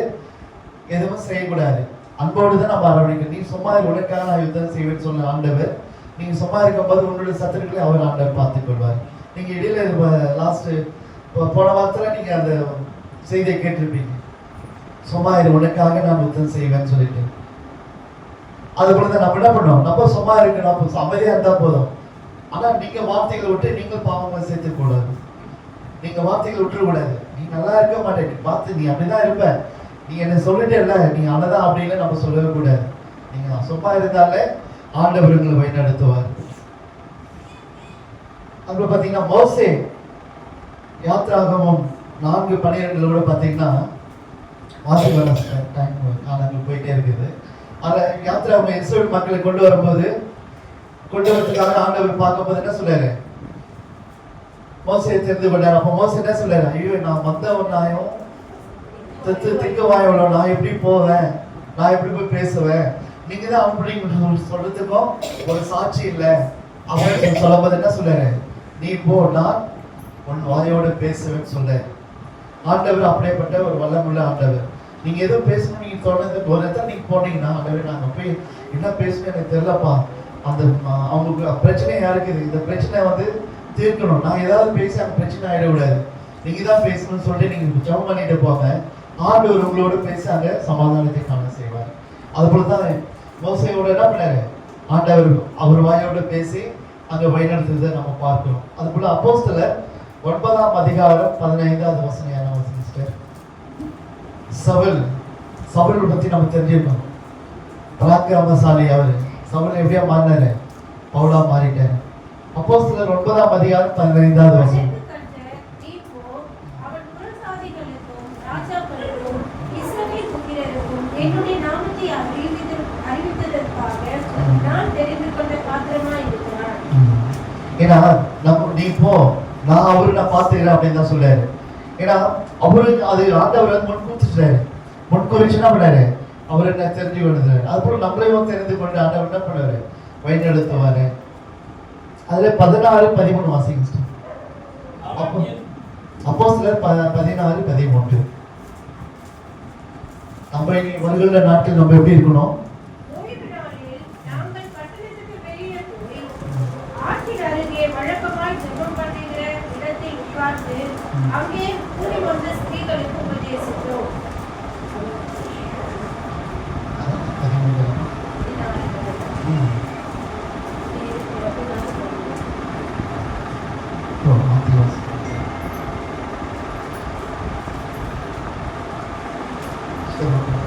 எதுவும் செய்யக்கூடாது. அன்போடு தான் நம்ம அரவணைக்கணும். நீ சும்மா உனக்காக நான் யுத்தம் செய்வேன்னு சொன்ன ஆண்டவர், நீங்க சும்மா இருக்கும்போது உங்களுடைய சத்துருக்களை அவர் ஆண்டவர் பார்த்துக் கொள்வார். நீங்க இடையில லாஸ்ட் போன வாரத்துல நீங்க அந்த செய்தியை கேட்டிருப்பீங்க, சும்மா உனக்காக நான் யுத்தம் செய்வேன்னு சொல்லிட்டு. அது போலதான் நம்ம என்ன பண்ணோம், நம்ம சும்மா இருக்கணும், அமைதியா இருந்தா போதும். ஆனா நீங்க வார்த்தைகளை விட்டு நீங்கள் பாவங்களை சேர்த்து கூடாது. நீங்க வார்த்தைகளை விட்டுற கூடாது. நீ நல்லா இருக்க மாட்டேன், பார்த்து நீ அப்படிதான் இருப்ப, நீ என்ன சொல்லிட்டே இல்ல, நீ அவ்வளவுதான் அப்படின்னு நம்ம சொல்லவே கூடாது. நீங்க சும்மா இருந்தாலே ஆண்டவர் உங்களை வழி நடத்துவார். அப்புறம் பாத்தீங்கன்னா மோசே யாத்ராகமம் 4:12 கூட பாத்தீங்கன்னா காலங்கள் போயிட்டே இருக்குது. அதை யாத்ராகமம் இஸ்ரவேல் மக்களை கொண்டு வரதுக்காக ஆண்டவர் பார்க்கும்போது என்ன சொல்றாரு, மோசையை தெரிந்து கொண்டார். அப்ப மோசை என்ன சொல்றாரு, ஐயோ நான் வந்தவன் நாயும் திக்குவாயோட நான் எப்படி போவேன், நான் எப்படி போய் பேசுவேன், நீங்க தான் அப்படின்னு சொல்றதுக்கும் ஒரு சாட்சி இல்லை அப்படின்னு சொல்லும்போது என்ன சொல்றாரு, நீ போ, நான் உன் வாயோட பேசுவேன்னு சொல்றாரு. ஆண்டவர் அப்படியேப்பட்ட ஒரு வல்லமுள்ள ஆண்டவர். நீங்க எதுவும் பேசணும் நீங்க சொன்னது ஒரு இடத்துல நீங்க போனீங்கன்னா, ஆண்டவர் நாங்க போய் என்ன பேசணும் எனக்கு தெரியலப்பா, அந்த அவங்களுக்கு பிரச்சனை யாருக்கு, இந்த பிரச்சனை தீர்க்கணும், நான் ஏதாவது பேசி அந்த பிரச்சனை ஆயிடக்கூடாது, நீங்க தான் பேசணும்னு சொல்லிட்டு நீங்க ஜெபம் பண்ணிட்டு போங்க. ஆண்டவர் உங்களோட பேசி அங்க சமாதானத்தை காண செய்வார். அது போலதான் மோசையோட என்ன பண்ணாரு, ஆண்டவர் அவர் வாயோட பேசி அங்க வழிநடத்துறதை நம்ம பார்க்கிறோம். அது போல அப்போஸ்தலர் 9ஆம் அதிகாரம் 15வது வசனம் யாராவது சிஸ்டர், சவுல் பத்தி நம்ம தெரிஞ்சுக்கணும். பராக்கிரமசாலி அவரு. சவுல் எப்படியா மாறினாரு, பவுலா மாறிட்டாரு. அப்போஸ்தலர் 9ஆம் அதிகாரம் 15வது வசனம். ஏன்னா நீ போ, நான் அவரு நான் பார்த்துக்கிறேன் அப்படின்னு தான் சொல்றாரு. ஏன்னா அவருக்கு அது ஆண்டவர் வந்து முன்கூத்துட்டாரு, முன்குறிச்சு என்ன பண்ணாரு, அவர் என்ன தெரிஞ்சு கொண்டாரு. அது போல நம்மளையும் தெரிந்து கொண்டு ஆண்டவர் என்ன பண்ணாரு, வழிநடத்துவாரு. அதுல 16-13 வாசிங்க. அப்போஸ்தலர் 16-13. நம்ம இனி வருகிற நாட்கள் நம்ம எப்படி இருக்கணும்? ஓய்வு நாளில் நாங்கள் பட்டணத்துக்கு வெளியே போய் ஆற்றின் அருகே வழக்கமாய் ஜெபம் பண்ணுகிற இடத்தில் உட்கார்ந்து அங்கே கூடி வந்த ஸ்திரீகளுக்கு உபதேசித்தோம்.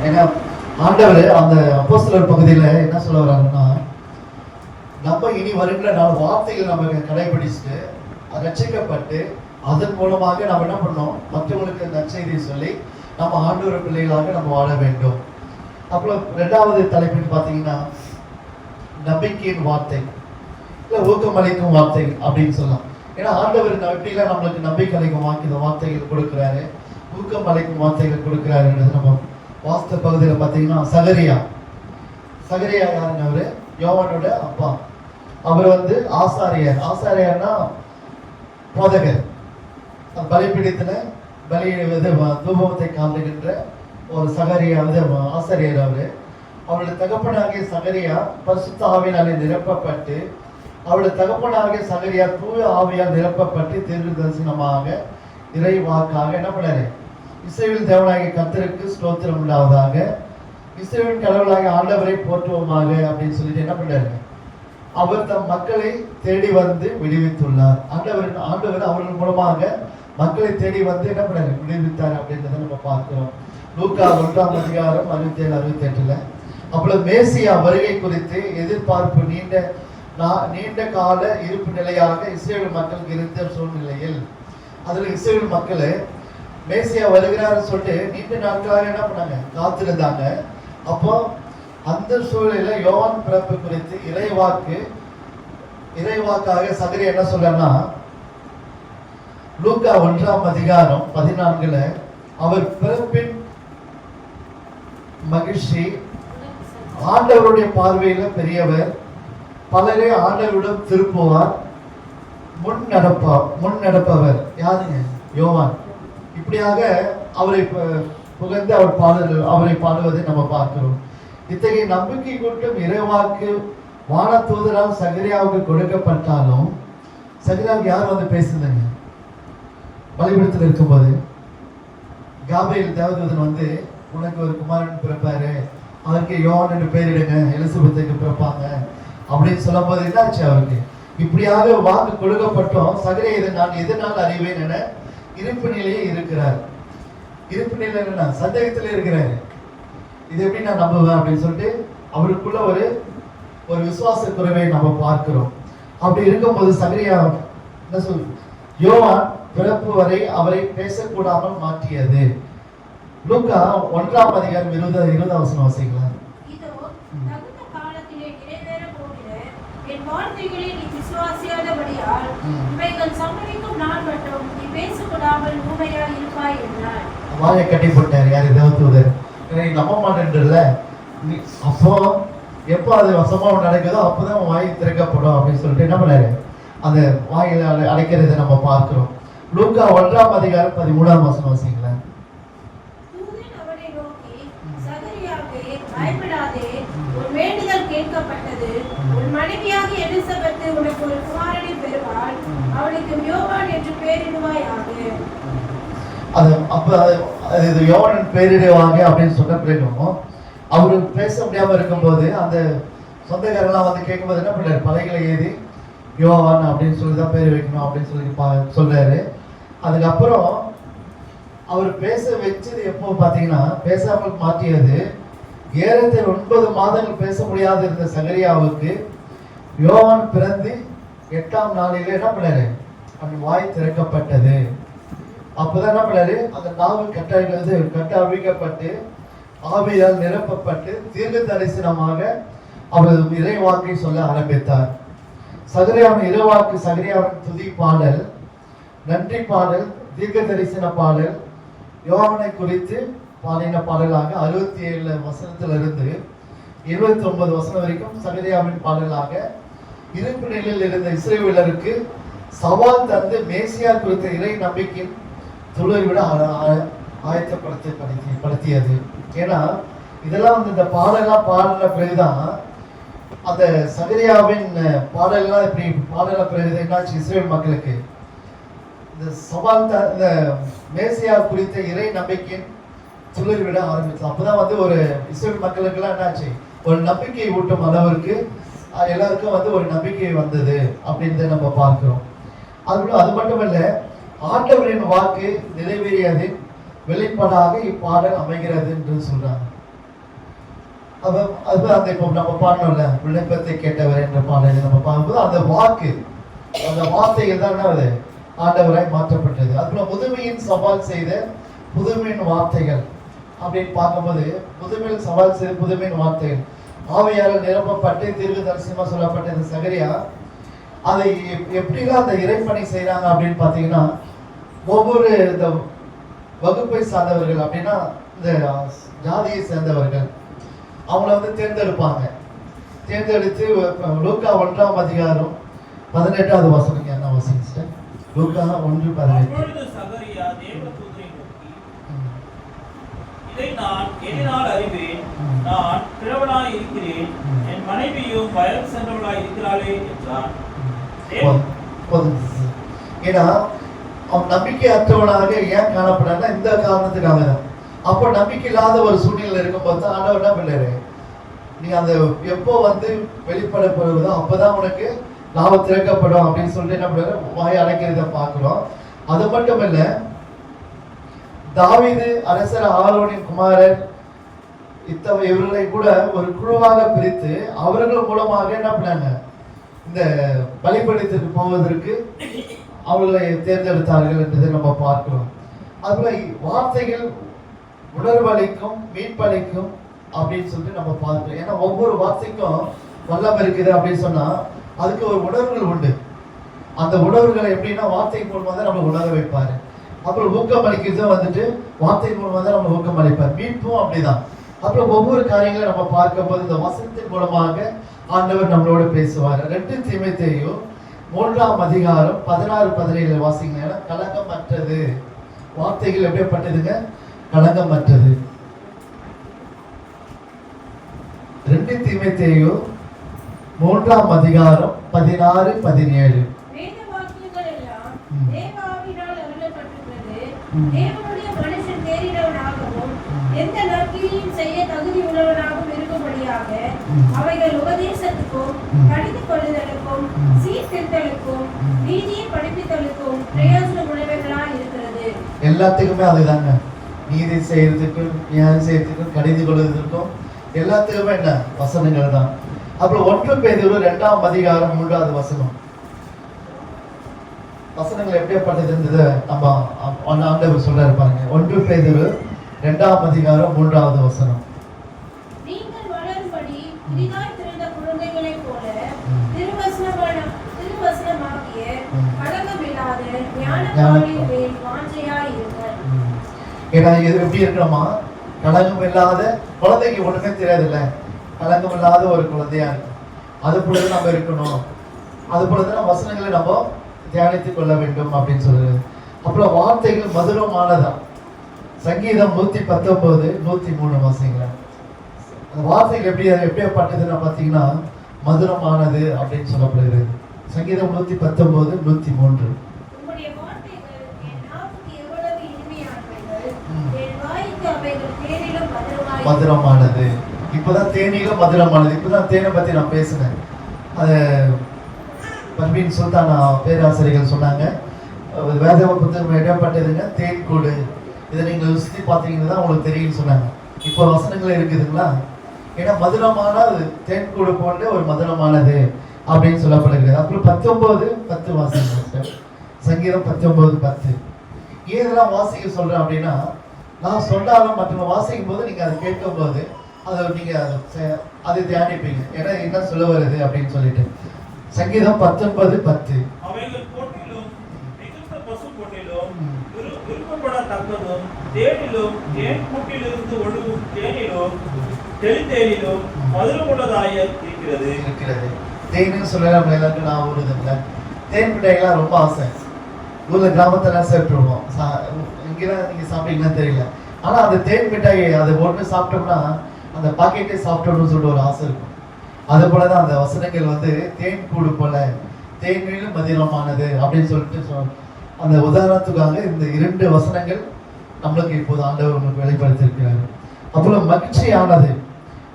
ஏன்னா ஆண்டவர் அந்த அப்போஸ்தலர் பகுதியில என்ன சொல்ல வர்றாங்கன்னா, நம்ம இனி வருகிற நாள் வார்த்தைகள் நம்ம கடைபிடிச்சுட்டு ரட்சிக்கப்பட்டு அதன் மூலமாக நம்ம என்ன பண்ணோம், மற்றவங்களுக்கு நற்செய்தியை சொல்லி நம்ம ஆண்டவர் பிள்ளைகளாக நம்ம வாழ வேண்டும். அப்புறம் 2வது தலைப்புன்னு பார்த்தீங்கன்னா நம்பிக்கையின் வார்த்தை, இல்லை ஊக்கமளிக்கும் வார்த்தை அப்படின்னு சொல்லலாம். ஏன்னா ஆண்டவர் எப்படிலாம் நம்மளுக்கு நம்பிக்கை அளிக்கும் வார்த்தைகள் கொடுக்குறாரு, ஊக்கம் அளிக்கும் வார்த்தைகள் கொடுக்குறாருன்றது நம்ம வாஸ்து பகுதியில் பார்த்தீங்கன்னா சகரியா யாருங்க, அவரு யோவானோட அப்பா. அவர் வந்து ஆசாரியர்னா போதகர், பலிபீடத்துல தூபத்தை காண்பிக்கின்ற ஒரு சகரியா ஆசாரியர். அவருடைய தகப்பனாகிய சகரியா பரிசுத்த ஆவியாலே நிரப்பப்பட்டு, அவருடைய தகப்பனாகிய சகரியா தூய ஆவியால் நிரப்பப்பட்டு தீர்க்க தரிசனமாக இறை வாக்காக என்ன பண்ணாரு, இஸ்ரவேல் தேவனாகிய கர்த்தருக்கு ஸ்தோத்திரம் உண்டாவதாக, இஸ்ரவேல் கடவுளாகிய ஆண்டவரை போற்றுவோமாக அப்படின்னு சொல்லிட்டு என்ன பண்றாரு, அவர் தம் மக்களை தேடி வந்து விடுவித்துள்ளார். ஆண்டவர் அவர்கள் மூலமாக மக்களை தேடி வந்து என்ன பண்ணாரு, விடுவித்தார் அப்படின்றத நம்ம பார்க்கிறோம். லூக்கா 1-அதிகாரம் 67-68. அப்பொழுது மேசியா வருகை குறித்து எதிர்பார்ப்பு நீண்ட கால இருப்பு நிலையாக இஸ்ரவேல் மக்களுக்கு இருந்த சூழ்நிலையில், அதுல இஸ்ரவேல் மக்கள் மேசியா வருகிறாருன்னு சொல்லிட்டு நீண்ட நாட்களாக என்ன பண்ணாங்க, காத்திருந்தாங்க. அப்போ அந்த சூழலில் யோவான் பிறப்பு குறித்து இறைவாக்காக சகரியா என்ன சொல்றன்னா, லூக்கா 1-அதிகாரம் 14 அவர் பிறப்பின் மகிழ்ச்சி, ஆண்டவருடைய பார்வையில பெரியவர், பலரே ஆண்டவரிடம் திருப்புவார், முன் நடப்பவர் யாருங்க, யோவான். இப்படியாக அவரை புகழ்ந்து அவரை பாடுவதை நம்ம பார்க்கிறோம். இத்தகைய நம்பிக்கை கூட்டம் இறைவாக்கு வான தூதரால் சகரியாவுக்கு கொடுக்கப்பட்டாலும், சகரியாவுக்கு யார் வந்து பேசுனாங்க, பலிபீடத்தில் இருக்கும்போது காபிரியேல் தேவதூதன் வந்து உனக்கு ஒரு குமாரன் பிறப்பாரு, அவருக்கு யோவான் என்று பெயரிடுங்க, எலிசபெத்துக்கு பிறப்பாங்க அப்படின்னு சொல்லும் போது என்னாச்சு, அவருக்கு இப்படியாக வாக்கு கொடுக்கப்பட்டோம். சகரியா இதை நான் எதனால் அறிவேன் என இருப்பு நிலையே இருக்கிறார். இருப்பு நிலை என்ன, சந்தேகத்துல இருக்கிறாரு. இது எப்படி நான் நம்புவேன் அப்படின்னு சொல்லிட்டு அவருக்குள்ள ஒரு விசுவாச குறைவை நம்ம பார்க்கிறோம். அப்படி இருக்கும்போது சகரியா என்ன சொல், யோவான் பிறப்பு வரை அவரை பேசக்கூடாமல் மாற்றியது. லூக்கா 1-அதிகாரம் 20 வாசிக்கலாம். இதோ தகுந்த காலத்திலே நிறைவேற போகிற என் வார்த்தைகளை நீ விசுவாசியாதபடியால் இவைகள் சம்பவிக்கும் நாள் மட்டும் நீ பேசக்கூடாமல் ஊமையாய் இருப்பாய் என்றார். வாயை கட்டி போட்டார் யாரு, தேவதூதர். நீ நம்ப மாட்டேன்றல, அப்போ எப்போ அது சம்பவம் நடக்குதோ அப்போதான் வாய் திறக்கப்படும் அப்படின்னு சொல்லிட்டு என்ன பண்ணாரு, அந்த வாயில அடைக்கிறதை நம்ம பார்க்கிறோம். லூக்கா 1-அதிகாரம் 13 வாசிங்களேன். தூதன் அவனை நோக்கி, சகரியாவே, பயப்படாதே, உன் வேண்டுதல் கேட்கப்பட்டது. உன் மனைவியாகிய எலிசபெத் உனக்கு ஒரு குமாரனை பெறுவாள். அவனுக்கு யோவான் என்று பெயரிடுவாயாக. இது யோவான் பெயரிடுவாங்க அப்படின்னு சொன்ன பிறகும் அவரு பேச முடியாம இருக்கும்போது அந்த சொந்தக்காரெல்லாம் வந்து கேட்கும்போது என்ன பண்ணாரு, பலைகளை ஏறி யோவான் அப்படின்னு சொல்லிதான் பேர் வைக்கணும் அப்படின்னு சொல்லி சொல்றாரு. அதுக்கப்புறம் அவர் பேச வச்சது எப்போ பார்த்தீங்கன்னா, பேசாமல் மாற்றியது ஏறத்தில் 9 மாதங்கள் பேச முடியாது இருந்த சகரியாவுக்கு யோவான் பிறந்து 8ஆம் நாளிலே என்ன பண்ணாரு, அவன் வாய் திறக்கப்பட்டது. அப்போதான் என்ன பண்ணாரு, அந்த நாவு கட்டவிழ்க்கப்பட்டு ஆவியால் நிரப்பப்பட்டு தீர்க்க தரிசனமாக அவர் இறை வாக்கை சொல்ல ஆரம்பித்தார். சகரியாவின் இருவாக்கு, சகரியாவின் துதி பாடல், நன்றி பாடல், தீர்க்க தரிசன பாடல், யோவானை குறித்து பாடின பாடலாக 67 வசனத்திலிருந்து 29 வசனம் வரைக்கும் சகரியாவின் பாடலாக இருப்பு நிலையில் இருந்த இஸ்ரவேலருக்கு சவால் தந்து மேசியா குறித்த இறை நம்பிக்கையின் துளிர்விட ஆயத்தப்படுத்தியது. ஏன்னா இதெல்லாம் வந்து இந்த பாடலாம் பாடின பிறகுதான் அந்த சகரியாவின் பாடலாம் இப்படி பாடல பிறகு என்னாச்சு, இஸ்ரேல் மக்களுக்கு இந்த சவால் இந்த மேசியா குறித்த இறை நம்பிக்கையின் துளிர் விட ஆரம்பிச்சு. அப்பதான் வந்து ஒரு இஸ்ரேல் மக்களுக்கு எல்லாம் என்னாச்சு, ஒரு நம்பிக்கை ஊட்டும் அளவிற்கு எல்லாருக்கும் வந்து ஒரு நம்பிக்கை வந்தது அப்படின்னு நம்ம பார்க்கிறோம். அது மட்டுமல்ல, ஆண்டவரின் வாக்கு நிறைவேறியது வெளிப்பாடாக இப்பாடல் அமைகிறது என்று சொல்றாங்க. அது அந்த இப்போ நம்ம பாடணும்ல, விண்ணப்பத்தை கேட்டவர் என்ற பாடலை நம்ம பார்க்கும்போது அந்த வாக்கு, அந்த வார்த்தைகள் தான் என்னது, ஆண்டவராய் மாற்றப்பட்டது. அதுபோல முதுமையின் சவால் செய்த புதுமையின் வார்த்தைகள் அப்படின்னு பார்க்கும்போது, புதுமையில் சவால் செய்த புதுமையின் வார்த்தைகள் ஆவியால் நிரப்பப்பட்டு தீர்க்க தரிசனமா சொல்லப்பட்ட இந்த சகரியா அதை எப்படிலாம் அந்த இறைப்பணி செய்யறாங்க அப்படின்னு பார்த்தீங்கன்னா, ஒவ்வொரு இந்த வகுப்பை சார்ந்தவர்கள் அப்படின்னா இந்த ஜாதியை சேர்ந்தவர்கள் அவங்கள வந்து தேர்ந்தெடுப்பாங்க. தேர்ந்தெடுத்து லூக்கா 1ஆம் அதிகாரம் 18வது வசனம் என்ன வசனம்? லூக்கா 1:18. சகரியா தேவதூதரை நோக்கி, இதை நான் எதினால் அறிவேன், நான் கிழவனாய் இருக்கிறேன், என் மனைவியும் வயல் சென்றவளாய் இருக்கிறாளே என்றான். ஏன்னா அவன் நம்பிக்கை அற்றவனாக ஏன் காணப்படான்னா இந்த காரணத்துக்காக தான். அப்போ நம்பிக்கை இல்லாத ஒரு சூழ்நிலை இருக்கும்போது ஆண்டவர் என்ன பண்ணாரு, நீ அந்த எப்போ வந்து வெளிப்பட போறதோ அப்பதான் உனக்கு லாபம் திறக்கப்படும் அப்படின்னு சொல்லிட்டு என்ன பண்ணாரு, வாயை அடைக்கிறத பார்க்கிறோம். அது மட்டும் இல்ல, தாவீது அரசர் ஆரோனின் குமாரர் இவர்களை கூட ஒரு குழுவாக பிரித்து அவர்கள் மூலமாக என்ன பண்ணாங்க, இந்த பலிபீடத்திற்கு போவதற்கு அவர்களை தேர்ந்தெடுத்தார்கள் என்றதை நம்ம பார்க்கிறோம். அதுபோல வார்த்தைகள் உணர்வளிக்கும், மீட்பளிக்கும் அப்படின்னு சொல்லிட்டு நம்ம பார்க்கிறோம். ஏன்னா ஒவ்வொரு வார்த்தைக்கும் வல்லம் இருக்குது அப்படின்னு சொன்னா அதுக்கு ஒரு உணர்வுகள் உண்டு. அந்த உணர்வுகளை எப்படின்னா வார்த்தை மூலமாக தான் நம்ம உணர வைப்பாரு. அப்புறம் ஊக்கம் அளிக்கிறதும் வந்துட்டு வார்த்தை மூலமாக தான் நம்ம ஊக்கம் அளிப்பார். மீட்பும் அப்படிதான். அப்புறம் ஒவ்வொரு காரியங்களும் நம்ம பார்க்கும் போது இந்த வசனத்தின் மூலமாக ஆண்டவர் நம்மளோட பேசுவார். 2 தீமோத்தேயு 3ஆம் அதிகாரம் 16-17 வாசிங்க. கலங்கமற்றது வார்த்தைகள் எப்படிப்பட்டதுங்க, கலங்கமற்றது. 2 தீமோத்தேயு 3ஆம் அதிகாரம் 16-17. வேத வாக்கியங்கள் எல்லாம் தேவ ஆவியினால் அருளப்பட்டிருக்கிறது. தேவனுடைய மனுஷன் தேறினவனாகவும் எந்த நற்கிரியையும் செய்ய தகுதி உள்ளவனாகவும் இருக்கும்படியாக அவைகள் உபதேசத்துக்கும் கடிந்து கொள்ளுதலுக்கும் சீர்திருத்தலுக்கும் நீதியை படிப்பித்தலுக்கும் பிரயோஜனம் உள்ளவைகளாய் இருக்கிறது. எல்லாத்துக்குமே அதுதாங்க, நீதி செய்யறதுக்கும் நியாயம் செய்யறதுக்கும் கடிந்து கொள்வதற்கும் எல்லாத்துக்குமே என்ன வசனங்கள் தான். அப்புறம் 1 பேதுரு 2ஆம் அதிகாரம் 3வது வசனம். வசனங்கள் எப்படிப்பட்டது இருந்தது நம்ம ஆண்டவர் சொல்ல இருப்பாங்க. 1 பேதுரு 2ஆம் அதிகாரம் 3வது வசனம். நீங்கள் வளரும்படி புதிதாய் பிறந்த குழந்தைகளைப் போல திருவசனமாகிய கலங்கமில்லாத ஞானப்பாலின் மேல் வாஞ்சையாய் இருங்கள். ஏன்னா இது எப்படி இருக்கணுமா, கலங்கம் இல்லாத குழந்தைக்கு ஒண்ணுமே தெரியாதுல்ல, கலங்கம் இல்லாத ஒரு குழந்தையா இருக்கும். அது பொழுது நம்ம இருக்கணும். அது பொழுது நம்ம வசனங்களை நம்ம தியானித்துக் கொள்ள வேண்டும் அப்படின்னு சொல்றது. அப்புறம் வார்த்தைகள் மதுரமானதா. சங்கீதம் 119 103 வாசிங்களா. அந்த வார்த்தைகள் எப்படிப்பட்டதுன்னு பார்த்தீங்கன்னா மதுரமானது அப்படின்னு சொல்லப்படுகிறது. சங்கீதம் 119 103. உம்முடைய வார்த்தைகள் என் நாவுக்கு எவ்வளவு இனிமையானவைகள், என் வாய்க்கு அவைகள் தேனிலும் மதுரமானது. இப்பதான் தேனிலும் மதுரமானது. இப்பதான் தேனை பத்தி நான் பேசினேன். அது பர்வீன் சுல்தானா பேராசிரியர்கள் சொன்னாங்க, வேத புத்தகம் இடப்பட்டதுங்க தேன் கூடு. இதை நீங்கள் சுற்றி பார்த்தீங்கன்னா உங்களுக்கு தெரியும்னு சொன்னாங்க. இப்போ வசனங்கள் இருக்குதுங்களா, ஏன்னா மதுரமான தேன்கூடு போன்ற ஒரு மதுரமானது அப்படின்னு சொல்லப்படுகிறது. அப்புறம் 19:10 வாசிங்க. சங்கீதம் 19:10. ஏன் இதெல்லாம் வாசிக்க சொல்றேன் அப்படின்னா, நான் சொன்னாலும் மற்றவங்க வாசிக்கும் போது நீங்க அதை கேட்கும் போது அதை நீங்க அதை தியானிப்பீங்க. ஏன்னா என்ன சொல்ல வருது அப்படின்னு சொல்லிட்டு சங்கீதம் 19:10. அவைகள் பொன்னிலும் மிகுந்த பசு பொன்னிலும் விருப்பப்படத்தக்கதும் தேனிலும் தேன் கூட்டிலிருந்து ஒழுகும் தேனிலும் தெளித்தேனிலும் மதுரமுள்ளதாய இருக்கிறது. தேன்னு சொல்ல நம்ம எல்லாருக்கும் நான் வருதுங்கள. தேன் மிட்டாய்லாம் ரொம்ப ஆசை. ஊர்ல கிராமத்துல சாப்பிட்டுருவோம். இங்கெல்லாம் நீங்க சாப்பிட்டீங்கன்னா தெரியல. ஆனா அந்த தேன் மிட்டாயை அதை ஒன்று சாப்பிட்டோம்னா அந்த பாக்கெட்டே சாப்பிட்டோம்னு சொல்லிட்டு ஒரு ஆசை இருக்கும். அது போலதான் அந்த வசனங்கள் வந்து தேன் கூடு போல தேனிலும் மதுரமானது அப்படின்னு சொல்லிட்டு அந்த உதாரணத்துக்காக இந்த 2 வசனங்கள் நம்மளுக்கு இப்போது ஆண்டவர் உங்களுக்கு வெளிப்படுத்தியிருக்கிறாரு. அவ்வளவு மகிழ்ச்சியானது.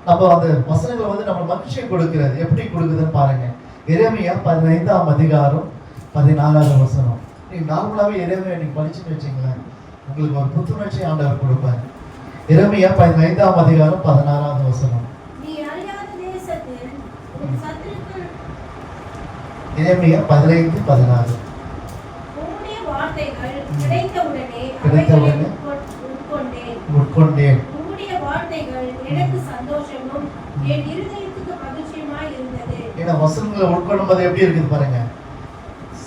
நம்ம அந்த வசனங்கள் வந்து நம்ம மகிழ்ச்சியை கொடுக்கிறது. எப்படி கொடுக்குதுன்னு பாருங்க. எரேமியா 15ஆம் அதிகாரம் 14ஆவது வசனம். நீங்க நார்மலாவே எரேமியா நீங்க படிச்சுட்டு வச்சீங்களேன், உங்களுக்கு ஒரு புத்துணர்ச்சி ஆண்டவர் கொடுப்பாரு. எரேமியா 15ஆம் அதிகாரம் 16ஆவது வசனம். எரேமியா 15:16. கிடைத்தவுடனே உட்கொண்டேன். ஏன்னா வசனங்களை உட்கொள்ளும் போது எப்படி இருக்குது பாருங்க,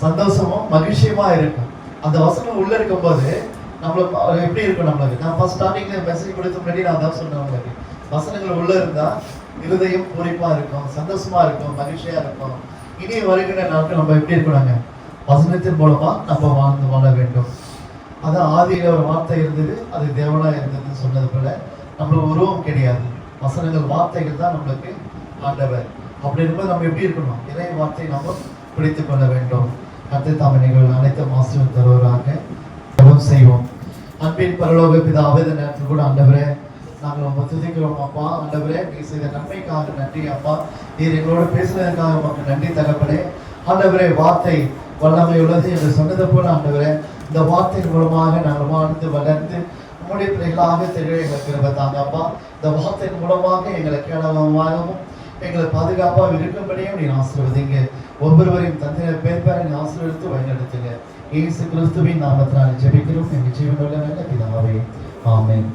சந்தோஷமும் மகிழ்ச்சியுமா இருக்கும். அந்த வசனம் உள்ள இருக்கும் போது நம்மளுக்கு எப்படி இருக்கும் நம்மளுக்கு. நான் ஃபர்ஸ்ட் ஸ்டார்டிங்ல மெசேஜ் கொடுத்த முன்னாடி நான் தான் சொன்னேன் உங்களுக்கு, வசனங்கள் உள்ள இருந்தா இருதயம் பூரிப்பா இருக்கும், சந்தோஷமா இருக்கும், மகிழ்ச்சியா இருக்கும். இனி வருகிற நாட்கள் நம்ம எப்படி இருக்கணுங்க, வசனத்தின் மூலமா நம்ம வாழ்ந்து வாழ வேண்டும். அதான் ஆதியில ஒரு வார்த்தை இருந்தது, அது தேவனா இருந்ததுன்னு சொன்னது போல நம்மளுக்கு உருவம் கிடையாது, வசனங்கள் வார்த்தைகள் தான் நம்மளுக்கு ஆண்டவர். அப்படி இருக்கும்போது நம்ம எப்படி இருக்கணும், இறை வார்த்தை நம்ம பிடித்துக் கொள்ள வேண்டும். கர்த்தர் தாமே நிகழ்வு அனைத்து ஆசீர்வாதம் தருவராக ஜெபம் செய்வோம். அன்பின் பரலோக பிதாவே, இந்த நேரத்தில் கூட ஆண்டவரே நாங்கள் உங்க துதிக்கிறோம் அப்பா. ஆண்டவரே நீ செய்த நன்மைக்காக நன்றி அப்பா. நீர் எங்களோட பேசுனதுக்காக உமக்கு நன்றி தகப்பனே. ஆண்டவரே வார்த்தை வல்லமை உள்ளது என்று சொன்னது போல ஆண்டவரே இந்த வார்த்தையின் மூலமாக நாங்கள் வாழ்ந்து வளர்ந்து உங்களுடைய பிள்ளைகளாக தெரிய எங்களுக்கு கிருபை அப்பா. இந்த வார்த்தையின் மூலமாக எங்களை கேளவமாகவும் எங்களை பாதுகாப்பாக இருக்கும்படியும் நீ ஆசீர்வதிங்க. ஒவ்வொருவரையும் தந்தை பேர் பேரை நீ ஆசீர்வதித்து வழிநடத்துங்க. இயேசு கிறிஸ்துவின் நாமத்தினால் ஜெபிக்கிறோம் எங்கள் ஜீவனுள்ள நல்ல பிதாவே. ஆமென்.